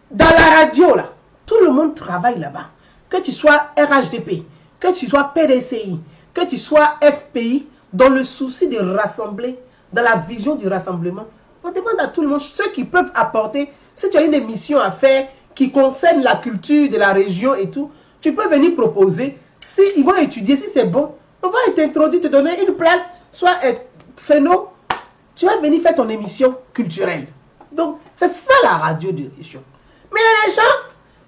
Dans la radio, là, tout le monde travaille là-bas. Que tu sois RHDP, que tu sois PDCI, que tu sois FPI, dans le souci de rassembler, dans la vision du rassemblement, on demande à tout le monde, ceux qui peuvent apporter, si tu as une émission à faire qui concerne la culture de la région et tout, tu peux venir proposer. Si ils vont étudier, si c'est bon, on va t'introduire, te donner une place, soit être créneau, tu vas venir faire ton émission culturelle. Donc, c'est ça la radio de région. Mais les gens,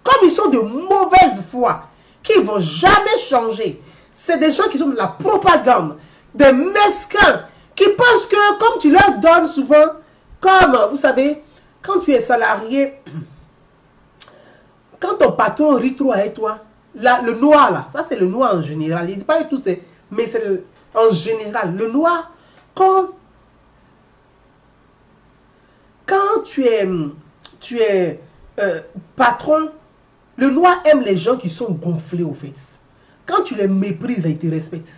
comme ils sont de mauvaise foi, qui ne vont jamais changer, c'est des gens qui sont de la propagande, des mesquins, qui pensent que comme tu leur donnes souvent, comme vous savez, quand tu es salarié, quand ton patron rit trop avec toi, là, le noir là, ça c'est le noir en général, il ne dit pas tout, mais c'est en général, le noir, quand tu es patron, le noir aime les gens qui sont gonflés au fait. Quand tu les méprises, ils te respectent.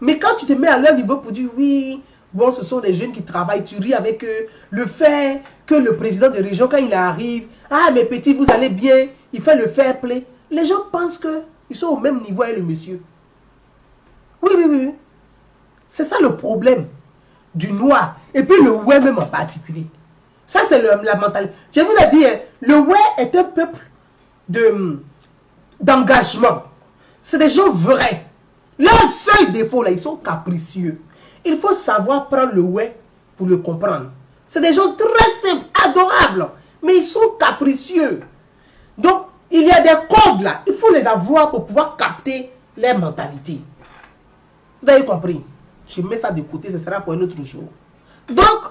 Mais quand tu te mets à leur niveau pour dire oui, bon, ce sont des jeunes qui travaillent, tu ris avec eux, le fait que le président de région, quand il arrive, ah mes petits, vous allez bien, il fait le fair play. Les gens pensent qu'ils sont au même niveau avec le monsieur. Oui, oui, oui. C'est ça le problème du noir. Et puis le ouais même en particulier. Ça, c'est la mentalité. Je vous ai dit, le ouais est un peuple d'engagement. C'est des gens vrais. Leur seul défaut, là, ils sont capricieux. Il faut savoir prendre le ouais pour le comprendre. C'est des gens très simples, adorables, mais ils sont capricieux. Donc, il y a des codes là, il faut les avoir pour pouvoir capter leur mentalité. Vous avez compris? Je mets ça de côté, ce sera pour un autre jour. Donc,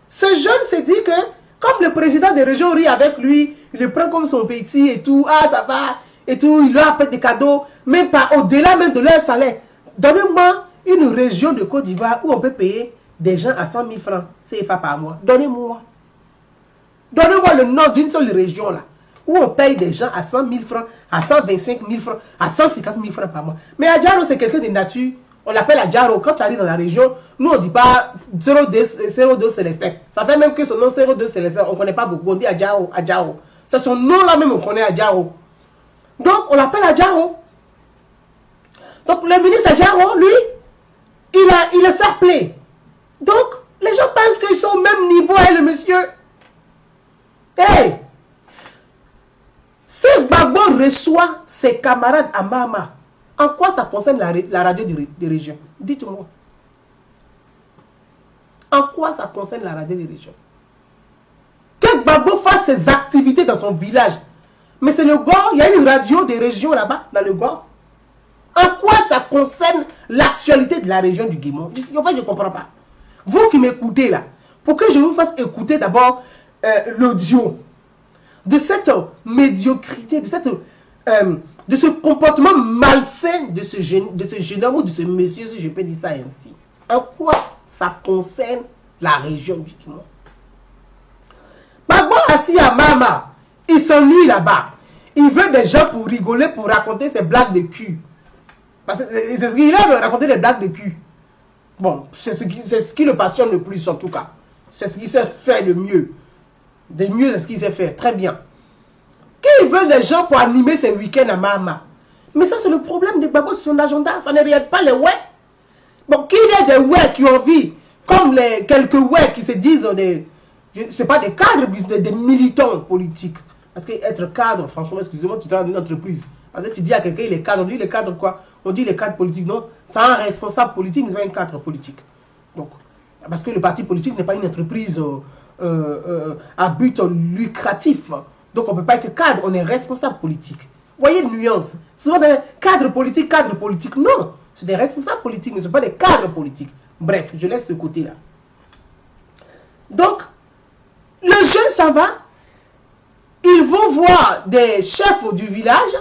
ce jeune s'est dit que, comme le président des régions rit avec lui, il le prend comme son petit et tout, ah ça va, et tout, il leur apporte des cadeaux, même pas au-delà même de leur salaire. Donnez-moi une région de Côte d'Ivoire où on peut payer des gens à 100 000 francs CFA par mois. Donnez-moi. Donnez-moi le nom d'une seule région là, où on paye des gens à 100 000 francs, à 125 000 francs, à 150 000 francs par mois. Mais Adjaro, c'est quelqu'un de nature. On l'appelle Adjaro. Quand tu arrives dans la région, nous on ne dit pas 02 Célestin. Ça fait même que son nom 02 Célestin, on ne connaît pas beaucoup. On dit Adjaro, Adjaro. C'est son nom là même, on connaît Adjaro. Donc on l'appelle Adjaro. Donc le ministre Adjaro, lui, il est fair play. Donc les gens pensent qu'ils sont au même niveau, hein, le monsieur. Hey! Si Gbagbo reçoit ses camarades à Mama, en quoi ça concerne la radio des régions? Dites-moi. En quoi ça concerne la radio des régions? Que Gbagbo fasse ses activités dans son village. Mais c'est le Gord, il y a une radio des régions là-bas, dans le Gord. En quoi ça concerne l'actualité de la région du Guémon? En fait, je ne comprends pas. Vous qui m'écoutez là, pour que je vous fasse écouter d'abord l'audio de cette médiocrité, de ce comportement malsain de ce jeune homme ou de ce monsieur, si je peux dire ça ainsi. En quoi ça concerne la région du Guémon? Gbagbo assis à Mama, il s'ennuie là-bas. Il veut des gens pour rigoler, pour raconter ses blagues de cul. Parce que c'est ce qu'il aime, raconter des blagues de cul. Bon, c'est ce qui le passionne le plus en tout cas. C'est ce qu'il sait faire le mieux. De mieux, c'est ce qu'il sait faire. Très bien. Qu'il veut des gens pour animer ses week-ends à Mama. Mais ça, c'est le problème de Gbagbo sur son agenda. Ça ne regarde pas les ouais. Bon, qu'il y ait des ouais qui ont envie, comme les quelques ouais qui se disent c'est pas des cadres, des militants politiques. Parce qu'être cadre, franchement, excusez-moi, tu es dans une entreprise. Parce que tu dis à quelqu'un, il est cadre. On dit les cadres quoi? On dit les cadres politiques. Non, c'est un responsable politique, mais c'est pas un cadre politique. Donc, parce que le parti politique n'est pas une entreprise à but lucratif. Donc, on ne peut pas être cadre, on est responsable politique. Voyez une nuance. Souvent, des cadres politiques, non. C'est des responsables politiques, mais ce ne sont pas des cadres politiques. Bref, je laisse ce côté-là. Donc, le jeune, ça va. Ils vont voir des chefs du village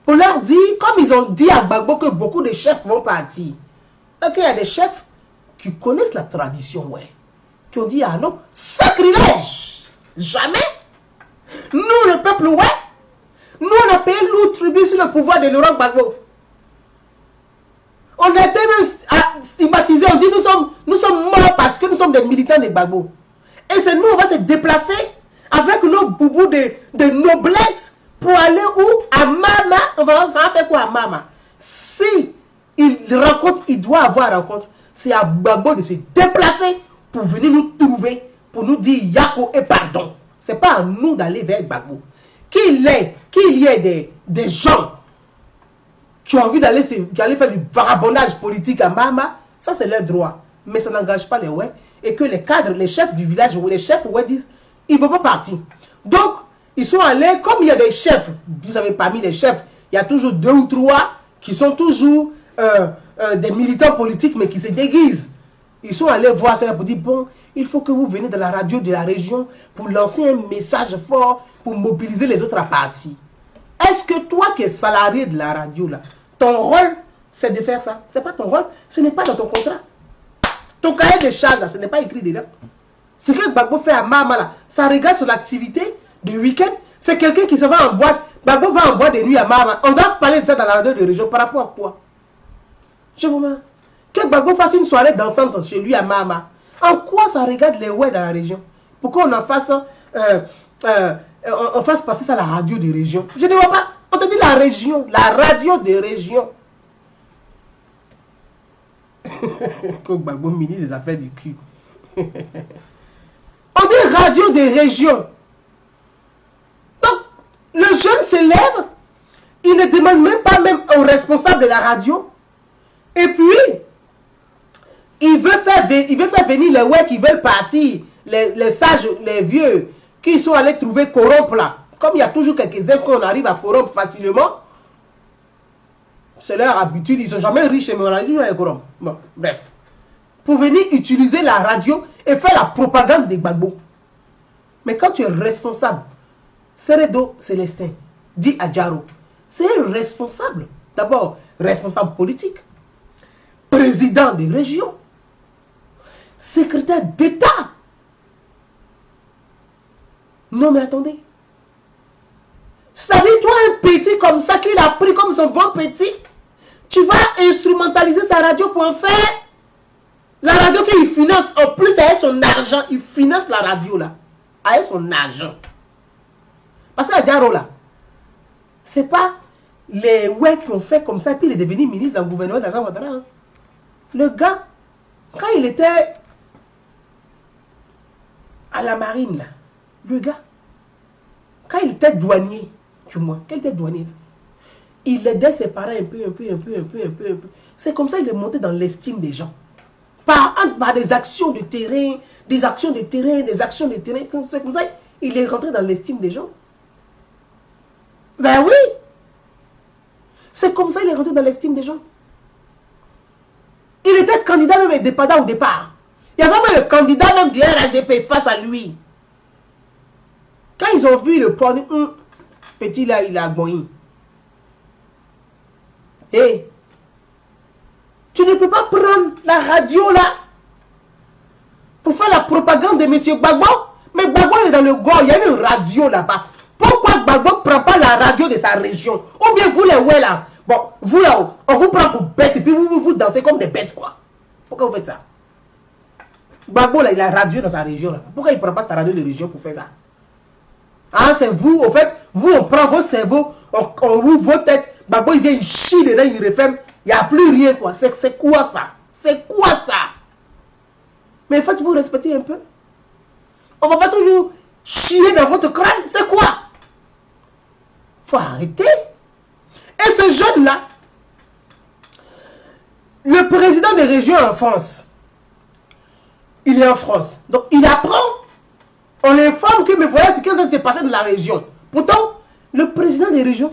pour leur dire, comme ils ont dit à Gbagbo que beaucoup de chefs vont partir. Donc, il y a des chefs qui connaissent la tradition, ouais. Qui ont dit, ah non, sacrilège. Jamais. Nous, le peuple, ouais. Nous, on a payé lourd tribut sur le pouvoir de Laurent Gbagbo. On a été stigmatisés. On dit, nous sommes morts parce que nous sommes des militants de Gbagbo. Et c'est nous, on va se déplacer avec nos boubous de noblesse pour aller où? À Mama. On va faire quoi à Mama? Si il rencontre, il doit avoir rencontre, c'est à Gbagbo de se déplacer pour venir nous trouver, pour nous dire Yako et pardon. Ce n'est pas à nous d'aller vers Gbagbo. Qu'il y ait des gens qui ont envie d'aller faire du vagabondage politique à Mama, ça c'est leur droit. Mais ça n'engage pas les ouais. Et que les cadres, les chefs du village ou les chefs ouais disent, ils ne vont pas partir. Donc, ils sont allés, comme il y a des chefs, vous savez, parmi les chefs, il y a toujours 2 ou 3 qui sont toujours des militants politiques, mais qui se déguisent. Ils sont allés voir cela pour dire, bon, il faut que vous venez de la radio de la région pour lancer un message fort, pour mobiliser les autres à partir. Est-ce que toi qui es salarié de la radio, là, ton rôle, c'est de faire ça? Ce n'est pas ton rôle, ce n'est pas dans ton contrat. Ton cahier de charges, là, ce n'est pas écrit dedans. Ce que Gbagbo fait à Mama, là, ça regarde son activité de week-end. C'est quelqu'un qui se va en boîte. Gbagbo va en boîte de nuit à Mama. On doit parler de ça dans la radio de région par rapport à quoi? Je vous demande. Que Gbagbo fasse une soirée dansante chez lui à Mama. En quoi ça regarde les ouais dans la région? Pourquoi on en fasse, on fasse passer ça à la radio de région? Je ne vois pas. On te dit la région, la radio de région. Que Gbagbo ministre des affaires du cul. On dit radio de région. Donc, le jeune se lève, il ne demande même pas même au responsable de la radio. Et puis, il veut faire venir les ouais qui veulent partir, les sages, les vieux, qui sont allés trouver corrompre là. Comme il y a toujours quelques-uns qu'on arrive à corrompre facilement. C'est leur habitude, ils sont jamais riches, mais on a dit, bon, bref. Pour venir utiliser la radio et faire la propagande des Gbagbo. Mais quand tu es responsable, Seredo Célestin dit à Diaro, c'est un responsable. D'abord, responsable politique, président des régions, secrétaire d'État. Non mais attendez. C'est-à-dire, toi, un petit comme ça, qu'il a pris comme son bon petit, tu vas instrumentaliser sa radio pour en faire la radio qu'il finance. En plus, avec son argent, il finance la radio là. Avec son argent. Parce que Diaro là, c'est pas les ouais qui ont fait comme ça, puis il est devenu ministre dans le gouvernement d'Azan Ouattara. Hein. Le gars, quand il était à la marine là, le gars, quand il était douanier, tu vois, quand il était douanier là, il aidait ses parents un peu. C'est comme ça qu'il est monté dans l'estime des gens. Par des actions de terrain, c'est comme ça il est rentré dans l'estime des gens. Ben oui! C'est comme ça qu'il est rentré dans l'estime des gens. Il était candidat même indépendant au départ. Il y avait même le candidat même du RHDP face à lui. Quand ils ont vu le point, petit là, il a aboyé. Et tu ne peux pas prendre la radio là pour faire la propagande de M. Gbagbo. Mais Gbagbo est dans le Gord, il y a une radio là-bas. Pourquoi Gbagbo ne prend pas la radio de sa région? Ou bien vous les ouais là, bon, vous là, on vous prend pour bête et puis vous dansez comme des bêtes quoi. Pourquoi vous faites ça? Gbagbo là, il a la radio dans sa région là. Pourquoi il ne prend pas sa radio de région pour faire ça? Ah, c'est vous, au fait, vous on prend vos cerveaux, on ouvre vos têtes, Gbagbo il vient, il chie dedans, il referme, il n'y a plus rien quoi. C'est quoi ça? C'est quoi ça? Mais faites-vous respecter un peu. On ne va pas toujours chier dans votre crâne, c'est quoi? Faut arrêter. Et ce jeune-là, le président des régions en France, il est en France. Donc il apprend. On l'informe que mais voilà ce qui s'est passé dans la région. Pourtant, le président des régions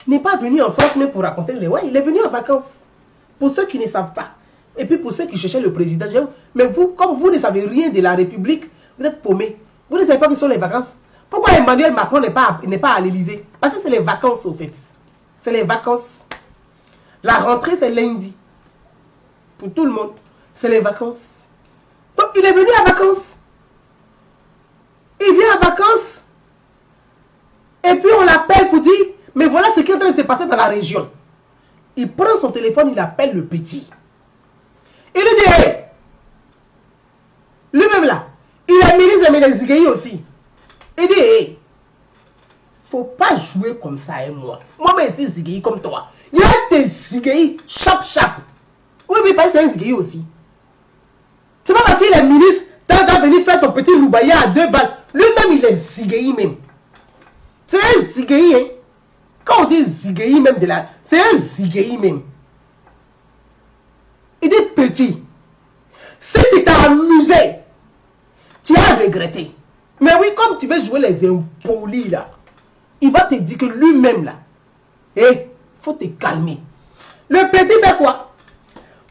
n'est pas venu en France même pour raconter les ouais, il est venu en vacances. Pour ceux qui ne savent pas. Et puis pour ceux qui cherchaient le président, mais vous, comme vous ne savez rien de la République, vous êtes paumés. Vous ne savez pas que ce sont les vacances. Pourquoi Emmanuel Macron n'est pas à l'Élysée? Parce que c'est les vacances au fait. C'est les vacances. La rentrée c'est lundi. Pour tout le monde, c'est les vacances. Donc il est venu en vacances. Il vient en vacances. Et puis on l'appelle pour dire, mais voilà ce qui est en train de se passer dans la région. Il prend son téléphone, il appelle le petit. Il lui dit, hey, lui-même là, il est ministre de Zigueyi aussi. Il dit, hey, faut pas jouer comme ça et moi. Moi-même, c'est Zigueyi comme toi. Il y a des Zigueyi, chap. Oui, mais parce que c'est un Zigueyi aussi. C'est pas parce qu'il est ministre, t'as venir faire ton petit loubaya à 2 balles. Lui-même, il est Zigueyi même. C'est un Zigueyi, hein. Quand on dit Zigueyi même de la... C'est un Zigueyi même. Il dit petit. Si tu t'as amusé, tu as regretté. Mais oui, comme tu veux jouer les impolis là, il va te dire que lui-même là, il faut te calmer. Le petit fait quoi?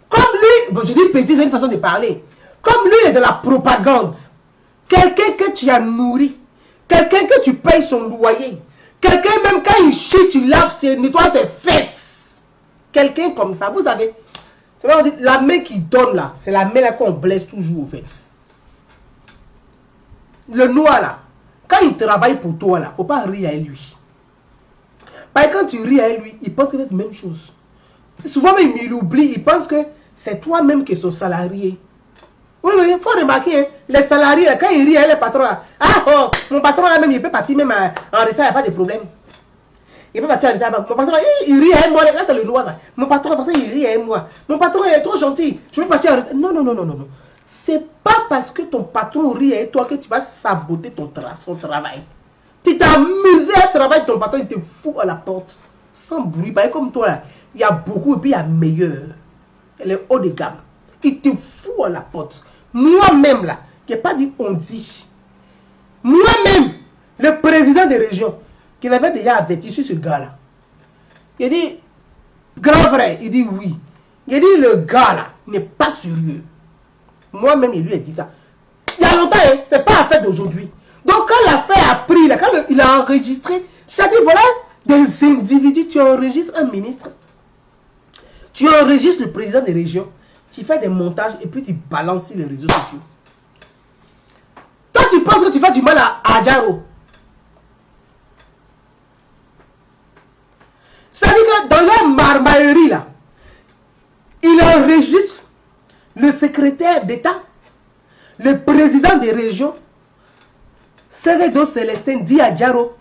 Comme lui, bon je dis petit, c'est une façon de parler. Comme lui est de la propagande, quelqu'un que tu as nourri, quelqu'un que tu payes son loyer, quelqu'un même quand il chie, tu laves, nettoies ses fesses. Quelqu'un comme ça, vous savez, c'est vrai, on dit, la main qui donne là, c'est la main là qu'on blesse toujours au fait. Le noir là, quand il travaille pour toi là, faut pas rire à lui. Parce que quand tu ris à lui, il pense que c'est la même chose. Souvent même il oublie, il pense que c'est toi-même qui es son salarié. Oui, il faut remarquer, hein, les salariés, quand ils rient, les patrons là, ah oh, mon patron là même, il peut partir même en retard, il n'y a pas de problème. Il peut partir en retard. Mon patron, il rit à moi, là c'est le noir. Ça. Mon patron, parce qu'il rit à moi. Mon patron, il est trop gentil, je veux partir en retard. Non. C'est pas parce que ton patron rit à toi que tu vas saboter son travail. Tu t'es amusé à travailler, ton patron, il te fout à la porte. Sans bruit, pas comme toi là. Il y a beaucoup et puis il y a meilleur. Elle est haut de gamme. Il te fout à la porte. Moi-même là, qui n'ai pas dit on dit. Moi-même, le président des régions, qui l'avait déjà averti sur ce gars-là. Il a dit, Grand vrai, il dit oui. Il dit le gars là, il n'est pas sérieux. Moi-même, il lui a dit ça. Il y a longtemps, hein, c'est pas affaire d'aujourd'hui. Donc quand l'affaire a pris, là, quand il a enregistré, c'est-à-dire voilà, des individus, tu enregistres un ministre, tu enregistres le président des régions, tu fais des montages et puis tu balances sur les réseaux sociaux. Toi, tu penses que tu fais du mal à Adjaro. C'est-à-dire que dans leur marmaillerie, là, il enregistre le secrétaire d'État, le président des régions, Seredo Célestin dit à Adjaro,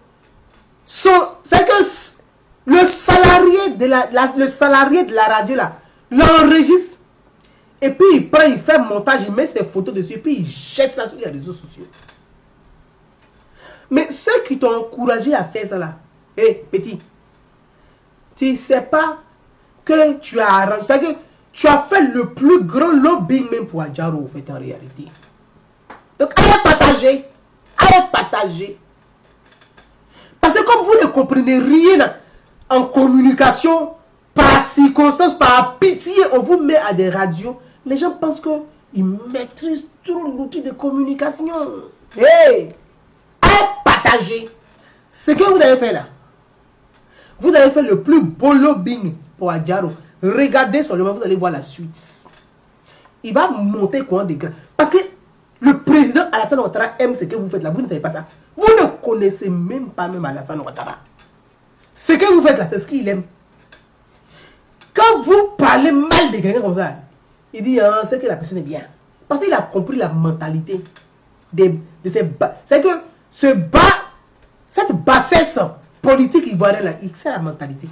c'est que le salarié de la radio, là, l'enregistre, et puis il prend, il fait un montage, il met ses photos dessus, et puis il jette ça sur les réseaux sociaux. Mais ceux qui t'ont encouragé à faire ça là, hé, petit, tu ne sais pas que tu as arrangé, c'est-à-dire que tu as fait le plus grand lobbying même pour Adjaro, en fait, en réalité. Donc, allez partager. Allez partager. Parce que comme vous ne comprenez rien en communication, par circonstance, par pitié, on vous met à des radios, les gens pensent qu'ils maîtrisent trop l'outil de communication. Hey! Allez partager. Ce que vous avez fait là, vous avez fait le plus beau lobbying pour Adjaro. Regardez seulement, vous allez voir la suite. Il va monter quoi des grands. Parce que le président Alassane Ouattara aime ce que vous faites là. Vous ne savez pas ça. Vous ne connaissez même pas même Alassane Ouattara. Ce que vous faites là, c'est ce qu'il aime. Quand vous parlez mal de quelqu'un comme ça, il dit c'est que la personne est bien. Parce qu'il a compris la mentalité de ces bas. C'est que cette bassesse politique ivoirienne là, c'est la mentalité.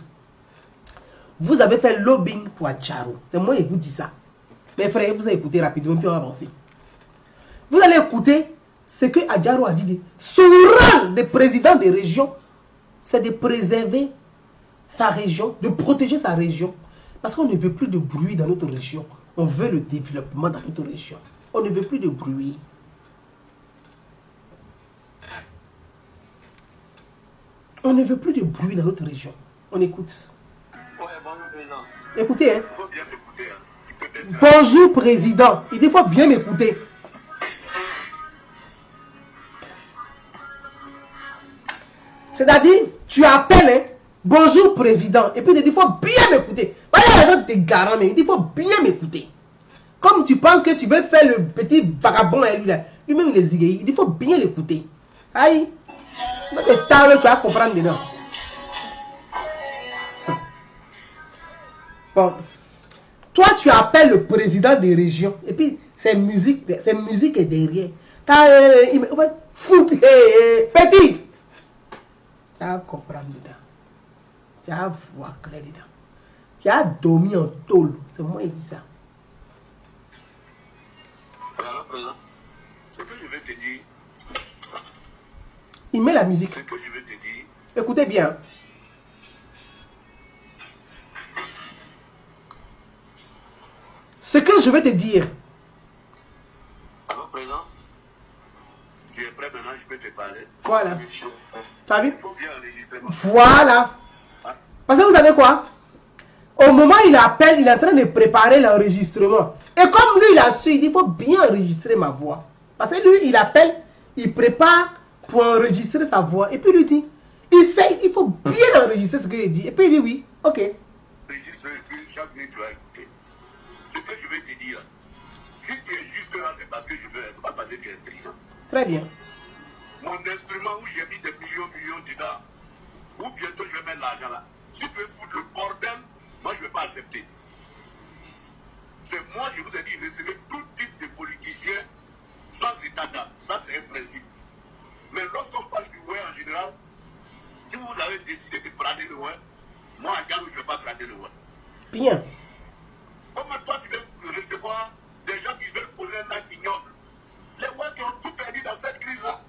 Vous avez fait lobbying pour Adjaro. C'est moi qui vous dis ça. Mes frères, vous allez écouter rapidement, puis on va avancer. Vous allez écouter ce que Adjaro a dit. Son rôle de président des régions, c'est de préserver sa région, de protéger sa région. Parce qu'on ne veut plus de bruit dans notre région. On veut le développement dans notre région. On ne veut plus de bruit. On ne veut plus de bruit dans notre région. On écoute. Écoutez, hein. Bonjour président. Il dit qu'il faut bien m'écouter. C'est-à-dire, tu appelles, hein, bonjour président. Et puis il dit qu'il faut bien m'écouter. Voilà, il des garants, mais il dit qu'il faut bien m'écouter. Comme tu penses que tu veux faire le petit vagabond, lui-même il est zigué. Il dit qu'il faut bien l'écouter. Aïe. Tu vas comprendre dedans. Bon. Toi, tu appelles le président des régions. Et puis, c'est musique est derrière. Fou, petit. Tu vas comprendre dedans. Tu vas voir clair dedans. Tu as dormi en tôle. C'est moi qui dis ça. Alors, président, ce que je vais te dire. Il met la musique. Ce que je vais te dire. Écoutez bien. Ce que je vais te dire. Alors, président, tu es prêt maintenant, je peux te parler. Voilà. Tu as vu? Il faut bien enregistrer. Voilà. Parce que vous savez quoi? Au moment où il appelle, il est en train de préparer l'enregistrement. Et comme lui, il a su, il dit, il faut bien enregistrer ma voix. Parce que lui, il appelle, il prépare pour enregistrer sa voix. Et puis lui dit, il sait, il faut bien enregistrer ce qu'il dit. Et puis il dit oui, ok. Enregistre et puis chaque minute tu vas écouter. Ce que je vais te dire, si tu es juste là, c'est parce que je veux, c'est pas parce que tu es intelligent. Très bien. Mon instrument où j'ai mis des millions dedans, où bientôt je vais mettre l'argent là. Si tu veux foutre le bordel, moi je ne vais pas accepter. C'est moi, je vous ai dit, recevez tout type de politiciens sans état d'âme. Ça, c'est un principe. Mais lorsqu'on parle du ouais en général, si vous avez décidé de brader le ouais, moi, à Galou, je ne vais pas brader le ouais. Bien. Comment toi, tu veux recevoir des gens qui veulent poser un acte ignoble? Les ouais qui ont tout perdu dans cette crise-là.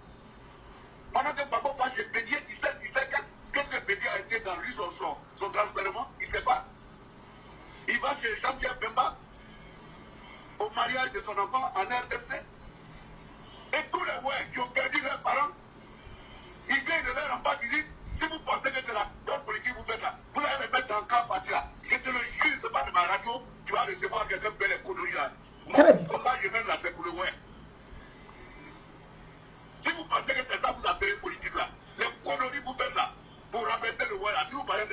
Pendant que Babo va chez Bédier, il sait qu'est-ce que Bédier a été dans lui, son transfèrement, il ne sait pas. Il va chez Jean-Pierre Bemba, au mariage de son enfant en RDC. Et tous les ouais qui ont perdu leurs parents, ils viennent de leur rendre visite. Si vous pensez que c'est la bonne politique que vous faites là, vous allez me mettre dans le camp parti là. Je te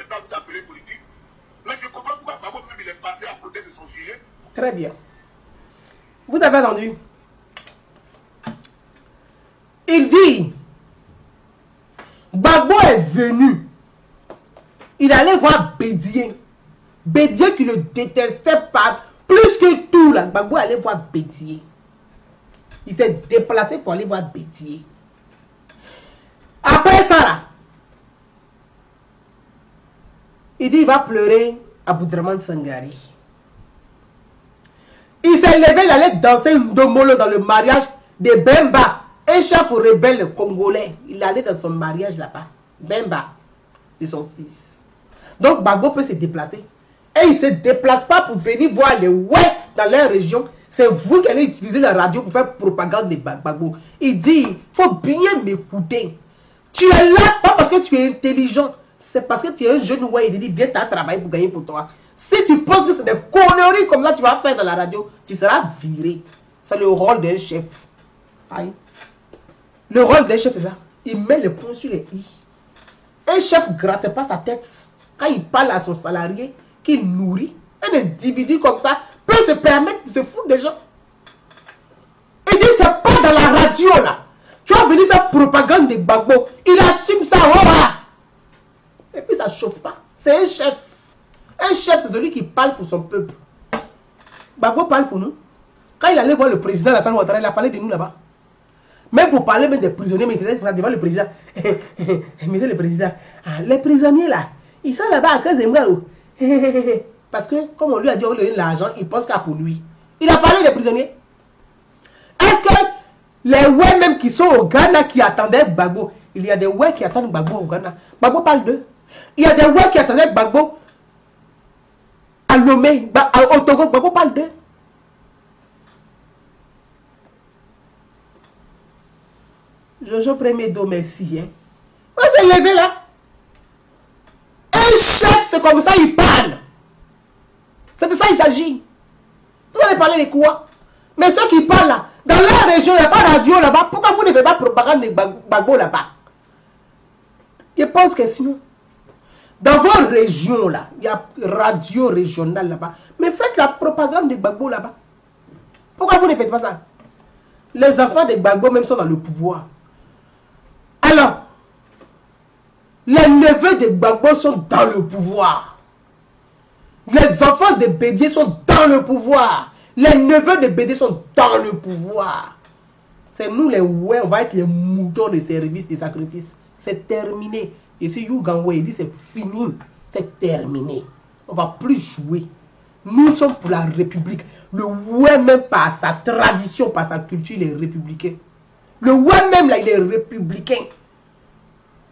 ça vous appelez politique. Mais je comprends pourquoi Gbagbo même il est passé à côté de son sujet. Très bien. Vous avez entendu? Il dit, Gbagbo est venu. Il allait voir Bédié. Bédié qui le détestait pas. Plus que tout, là, Gbagbo allait voir Bédié. Il s'est déplacé pour aller voir Bédié. Après ça, là, il dit il va pleurer à Aboudraman Sangari. Il s'est levé, il allait danser une domolo dans le mariage de Bemba, un chef rebelle congolais. Il allait dans son mariage là-bas. Bemba, de son fils. Donc Gbagbo peut se déplacer. Et il ne se déplace pas pour venir voir les ouais dans leur région. C'est vous qui allez utiliser la radio pour faire propagande de Gbagbo. Il dit, il faut bien m'écouter. Tu es là pas parce que tu es intelligent. C'est parce que tu es un jeune ouais. Il dit, viens t'as travailler pour gagner pour toi. Si tu penses que c'est des conneries comme ça tu vas faire dans la radio, tu seras viré. C'est le rôle d'un chef. Aïe. Le rôle d'un chef, c'est ça. Il met le point sur les i. Un chef ne gratte pas sa tête. Quand il parle à son salarié, qu'il nourrit, un individu comme ça peut se permettre de se foutre des gens. Il dit, c'est pas dans la radio là. Tu vas venir faire propagande de Gbagbo. Il assume ça. Et puis ça ne chauffe pas. C'est un chef. Un chef, c'est celui qui parle pour son peuple. Gbagbo parle pour nous. Quand il allait voir le président Alassane Ouattara, il a parlé de nous là-bas. Même pour parler même des prisonniers, mais il était devant le président. Monsieur le président, les prisonniers là, ils sont là-bas à cause de moi. Parce que, comme on lui a dit, on lui a donné l'argent, il pense qu'à pour lui. Il a parlé des prisonniers. Est-ce que les ouais même qui sont au Ghana qui attendaient Gbagbo, il y a des ouais qui attendent Gbagbo au Ghana. Gbagbo parle d'eux. Il y a des ouais qui attendaient Gbagbo à Lomé, au Togo. Gbagbo parle d'eux. Jojo premier dos, merci. Hein. On s'est levé là. Un chef, c'est comme ça, il parle. C'est de ça il s'agit. Vous allez parler de quoi? Mais ceux qui parlent là, dans leur région, il n'y a pas de radio là-bas. Pourquoi vous ne faites pas propagande de Gbagbo là-bas? Je pense que sinon, dans vos régions là, il y a radio régionale là-bas. Mais faites la propagande de Gbagbo là-bas. Pourquoi vous ne faites pas ça? Les enfants de Gbagbo même sont dans le pouvoir. Alors, les neveux de Gbagbo sont dans le pouvoir. Les enfants de Bédié sont dans le pouvoir. Les neveux de Bédié sont dans le pouvoir. C'est nous les ouais, on va être les moutons de service, de sacrifice. C'est terminé. Et si Youganwe, il dit c'est fini. C'est terminé. On ne va plus jouer. Nous sommes pour la République. Le ouais même par sa tradition, par sa culture, il est républicain. Le ouais même là, il est républicain.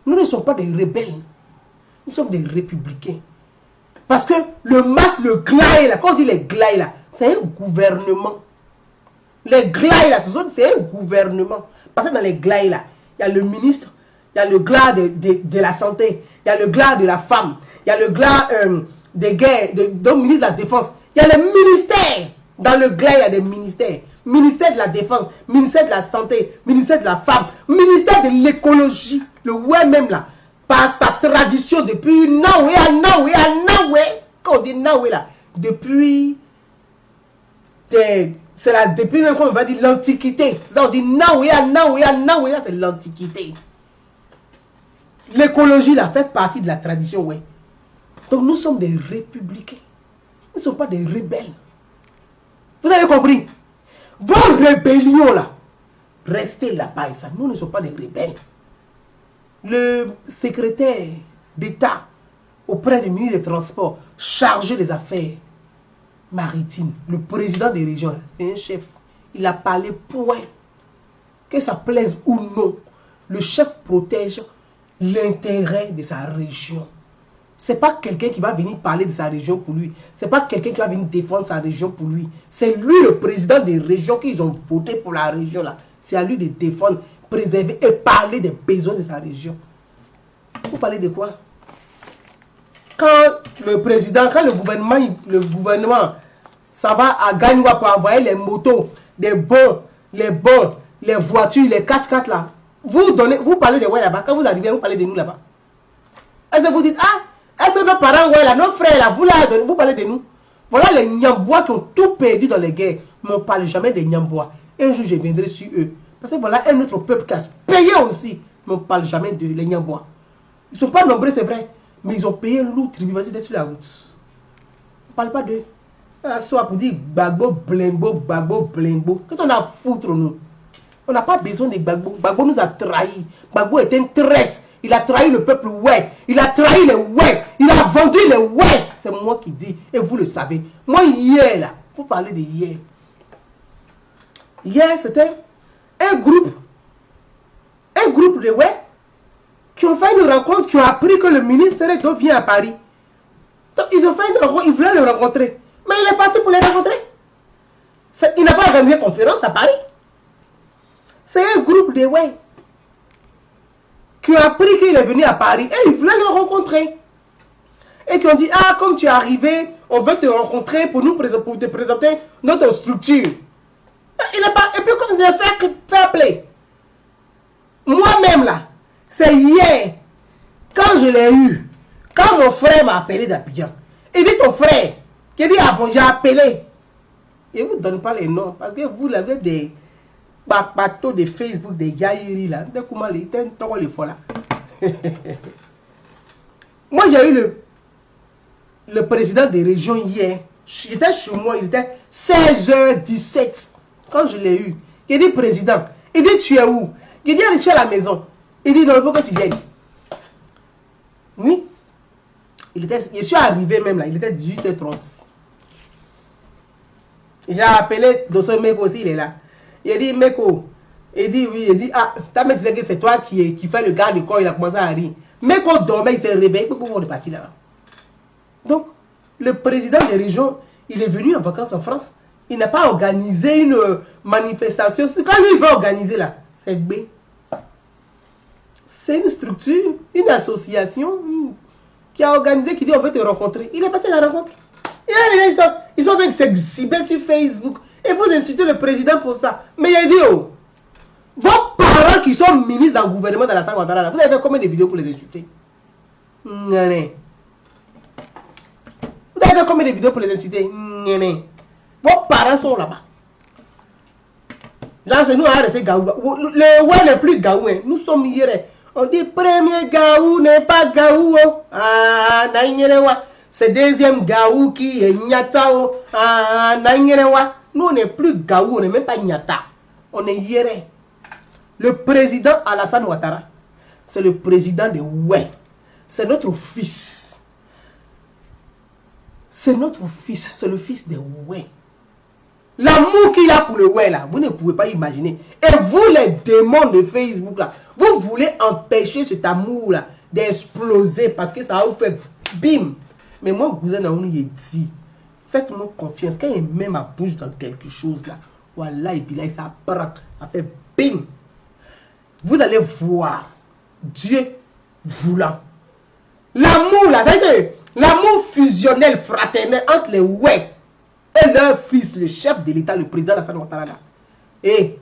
Nous ne sommes pas des rebelles. Nous sommes des républicains. Parce que le masque, le glaï là, quand on dit les glaï là, c'est un gouvernement. Les glaï là, c'est un gouvernement. Parce que dans les glaï là, il y a le ministre, il y a le glas de la santé, il y a le glas de la femme, il y a le glas des guerres, donc ministre de la défense. Il y a les ministères. Dans le glas, il y a des ministères. Ministère de la défense, ministère de la santé, ministère de la femme, ministère de l'écologie. Le ouais même là, par sa tradition depuis Naoué, quand on dit Naoué là, depuis, c'est là, depuis même quand on va dire l'Antiquité. C'est ça, on dit Naoué, c'est l'Antiquité. L'écologie là fait partie de la tradition, ouais. Donc nous sommes des républicains. Nous ne sommes pas des rebelles. Vous avez compris? Vos rébellions là, restez là-bas et ça. Nous ne sommes pas des rebelles. Le secrétaire d'État auprès du ministre des Transports, chargé des affaires maritimes, le président des régions, c'est un chef. Il a parlé point. Que ça plaise ou non, le chef protège l'intérêt de sa région. Ce n'est pas quelqu'un qui va venir parler de sa région pour lui. Ce n'est pas quelqu'un qui va venir défendre sa région pour lui. C'est lui le président des régions qu'ils ont voté pour la région là. C'est à lui de défendre, préserver et parler des besoins de sa région. Vous parlez de quoi? Quand le président, quand le gouvernement, ça va à Gagnoua pour envoyer les motos, les bons, les voitures, les 4x4 là. Vous parlez de ouais là-bas. Quand vous arrivez, vous parlez de nous là-bas. Est-ce que vous dites, ah, Est-ce que nos parents, ouais, là, nos frères, là, vous parlez de nous? Voilà les Nyambois qui ont tout perdu dans les guerres. Mais on ne parle jamais des Nyambois. Un jour, je viendrai sur eux. Parce que voilà un autre peuple qui a payé aussi. Mais on ne parle jamais de les Nyambois. Ils ne sont pas nombreux, c'est vrai. Mais ils ont payé lourd tribut parce qu'ils étaient sur la route. On ne parle pas d'eux. Soit pour dire Gbagbo, Blingo. Qu'est-ce qu'on a à foutre, nous? On n'a pas besoin de Gbagbo. Gbagbo nous a trahis. Gbagbo est un traître. Il a trahi le peuple, ouais. Il a trahi les ouais. Il a vendu les ouais. C'est moi qui dis. Et vous le savez. Moi, hier, là, pour parler de hier. Hier, c'était un groupe de ouais qui ont fait une rencontre, qui ont appris que le ministre vient à Paris. Donc, ils ont fait une rencontre, ils voulaient le rencontrer. Mais il est parti pour les rencontrer. Il n'a pas organisé conférence à Paris. C'est un groupe de ouais qui ont appris qu'il est venu à Paris et ils voulaient le rencontrer. Et qui ont dit, ah, comme tu es arrivé, on veut te rencontrer pour te présenter notre structure. Il n'est pas, et puis comme il a fait fair play. Moi-même là, c'est hier, quand je l'ai eu, quand mon frère m'a appelé d'Abidjan, il dit ton frère, qui dit avant, j'ai appelé. Et vous ne donne pas les noms, parce que vous avez des bateaux de Facebook, des yaïris là, des comment les là. Moi j'ai eu le président des régions hier, j'étais chez moi, il était 16h17, quand je l'ai eu. Il dit président, il dit tu es où? Il dit je suis à la maison. Il dit non, il faut que tu viennes. Oui. Je suis arrivé même là, il était 18h30. J'ai appelé Dosso Meko aussi, il est là. Il dit Meko, il dit oui, il dit ah, ta mère disait que c'est toi qui fait le garde du corps, il a commencé à rire. Meko dormait, il s'est réveillé, pourquoi on est parti là? Donc, le président des régions, il est venu en vacances en France. Il n'a pas organisé une manifestation. Quand lui, il va organiser là, c'est B. C'est une structure, une association qui a organisé, qui dit on veut te rencontrer. Il est parti à la rencontre. Et là, ils sont même s'exhiber sur Facebook. Et vous insultez le président pour ça. Mais il dit, oh, vos parents qui sont ministres dans le gouvernement de la Sane Ouattara, vous avez fait combien de vidéos pour les insulter? Vous avez fait combien de vidéos pour les insulter? Vos parents sont là-bas. Là, c'est nous à rester Gaou. Le ouais n'est plus Gaou. Nous sommes hier. On dit premier Gaou n'est pas Gaou. Ah, naïnyerewa. C'est deuxième Gaou qui est Nyata. Ah, naïnyerewa. Nous, on n'est plus Gaou, on n'est même pas Nyata. On est hier. Le président Alassane Ouattara, c'est le président de ouais. C'est notre fils. C'est notre fils. C'est le fils de ouais. L'amour qu'il a pour le ouais là, vous ne pouvez pas imaginer. Et vous les démons de Facebook là, vous voulez empêcher cet amour là d'exploser parce que ça va vous faire bim. Mais moi, vous en avez dit, faites-moi confiance. Quand il met ma bouche dans quelque chose là, voilà, et puis là, ça prend, ça fait bim. Vous allez voir Dieu voulant. L'amour là, c'est-à-dire l'amour fusionnel, fraternel entre les ouais et leur fils, le chef de l'État, le président Alassane Ouattara. Et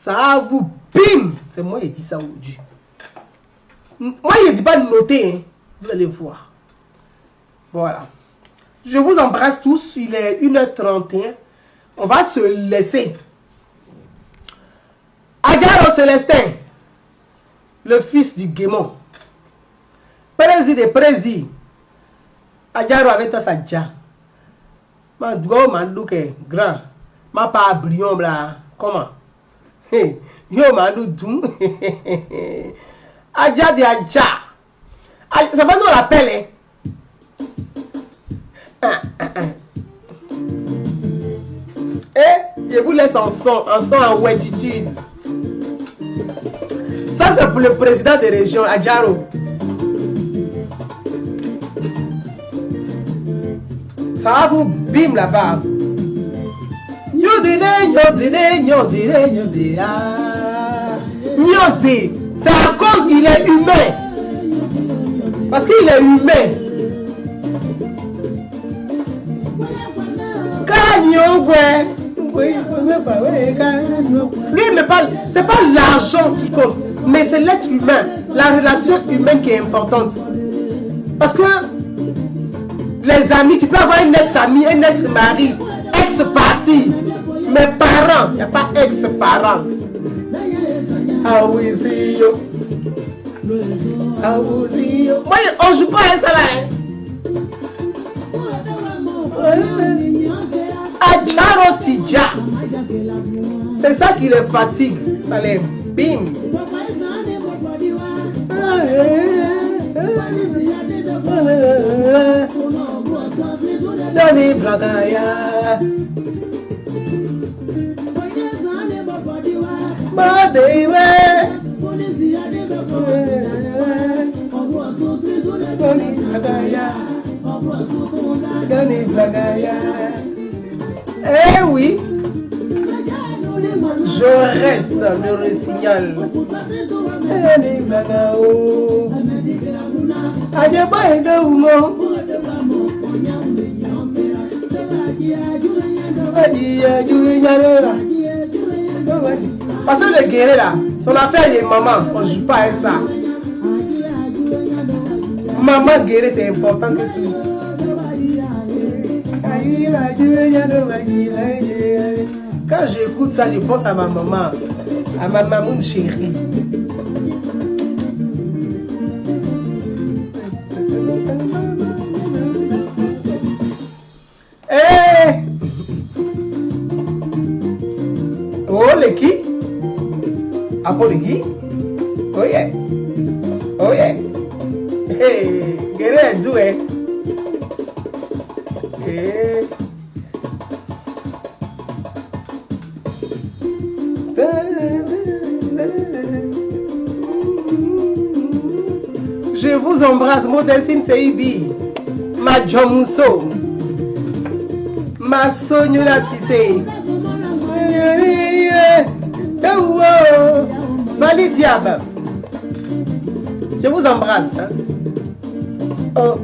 ça vous bim. C'est moi qui ai dit ça aujourd'hui. Moi, je ne dis pas de noter. Hein. Vous allez voir. Voilà. Je vous embrasse tous. Il est 1h31. On va se laisser. Agaro Célestin, le fils du Guémon. Président. Agaro avec toi, ça déjà. Ma go mandouke grand ma pas brillant là comment yo mandou dum aja de aja ça va nous l'appelle et je vous laisse en son en ouétitude. Ça c'est pour le président des régions Adjaro. Ça va vous bim là-bas. C'est à cause qu'il est humain. Parce qu'il est humain. Lui, c'est pas l'argent qui compte, mais c'est l'être humain, la relation humaine qui est importante. Parce que Les amis, tu peux avoir un ex-ami, un ex-mari, ex-parti. Mes parents, il n'y a pas ex-parents. Ah oui, c'est yo. Ah oui, c'est yo. Moi, on ne joue pas à ça là. Adjaro Tidja. C'est ça qui les fatigue. Ça les bim. Doni Blagaya. Badebe. Doni Blagaya. Doni Blagaya. Eh oui. Je reste le signal. Doni Blagao. Adeba Edoumo. Parce que le guérir là, son affaire est maman, on ne joue pas à ça. Maman guérir c'est important que tout. Quand j'écoute ça, je pense à ma maman, à ma maman chérie. Oh, les qui? Après les qui? Oh yeah. Oh yeah. Hey, guerre doué. Hey. Je vous embrasse, Modestine Seibi, ma Jomuso, ma Sognula Sissé. Bali Diab. Je vous embrasse. Hein. Oh.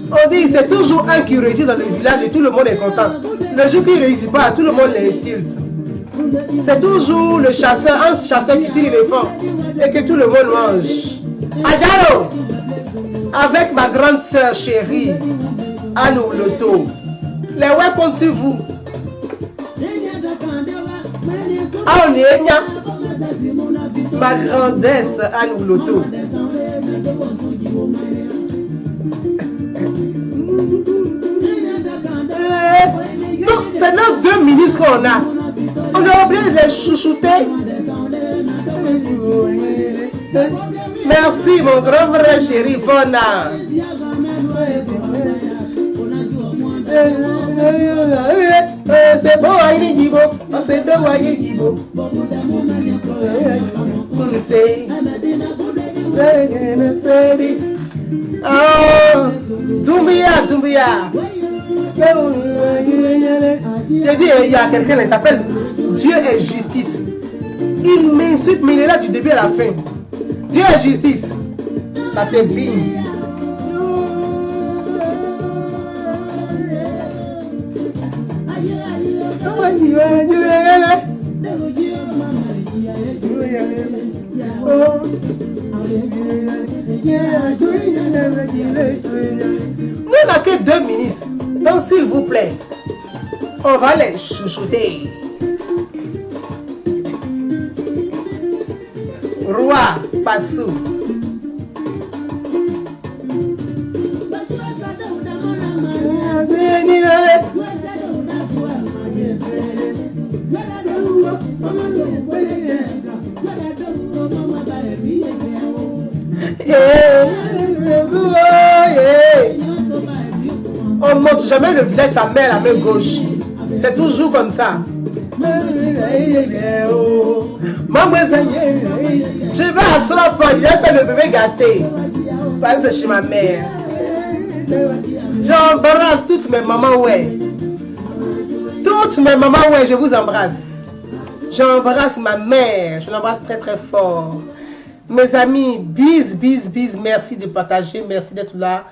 On dit c'est toujours un qui réussit dans le village et tout le monde est content. Le jour qui ne réussit pas, tout le monde l'insulte. C'est toujours le chasseur, un chasseur qui tue l'éléphant et que tout le monde mange. Adjaro, avec ma grande soeur chérie, Anou Loto, les ouais comptent sur vous. Ah, on est ma grandesse Anou Loto. Non, c'est nos deux ministres qu'on a. On a oublié de les chouchouter. Merci mon grand frère chéri Fona. C'est bon, c'est bon, oh, Doumbia. Je dis, il y a quelqu'un qui t'appelle Dieu est justice. Il m'insulte, mais il est là du début à la fin. Dieu est justice. Ça te bine. Nous n'avons que deux ministres. Donc s'il vous plaît, on va les chouchouter. Roi Passou. On ne monte jamais le village, sa mère la main gauche. C'est toujours comme ça. Je vais à Sopa, j'ai fait le bébé gâté. Parce que c'est chez ma mère. J'embrasse toutes mes mamans, ouais. Toutes mes mamans, ouais, je vous embrasse. J'embrasse ma mère. Je l'embrasse très très fort. Mes amis, bis, bis, bis. Merci de partager. Merci d'être là.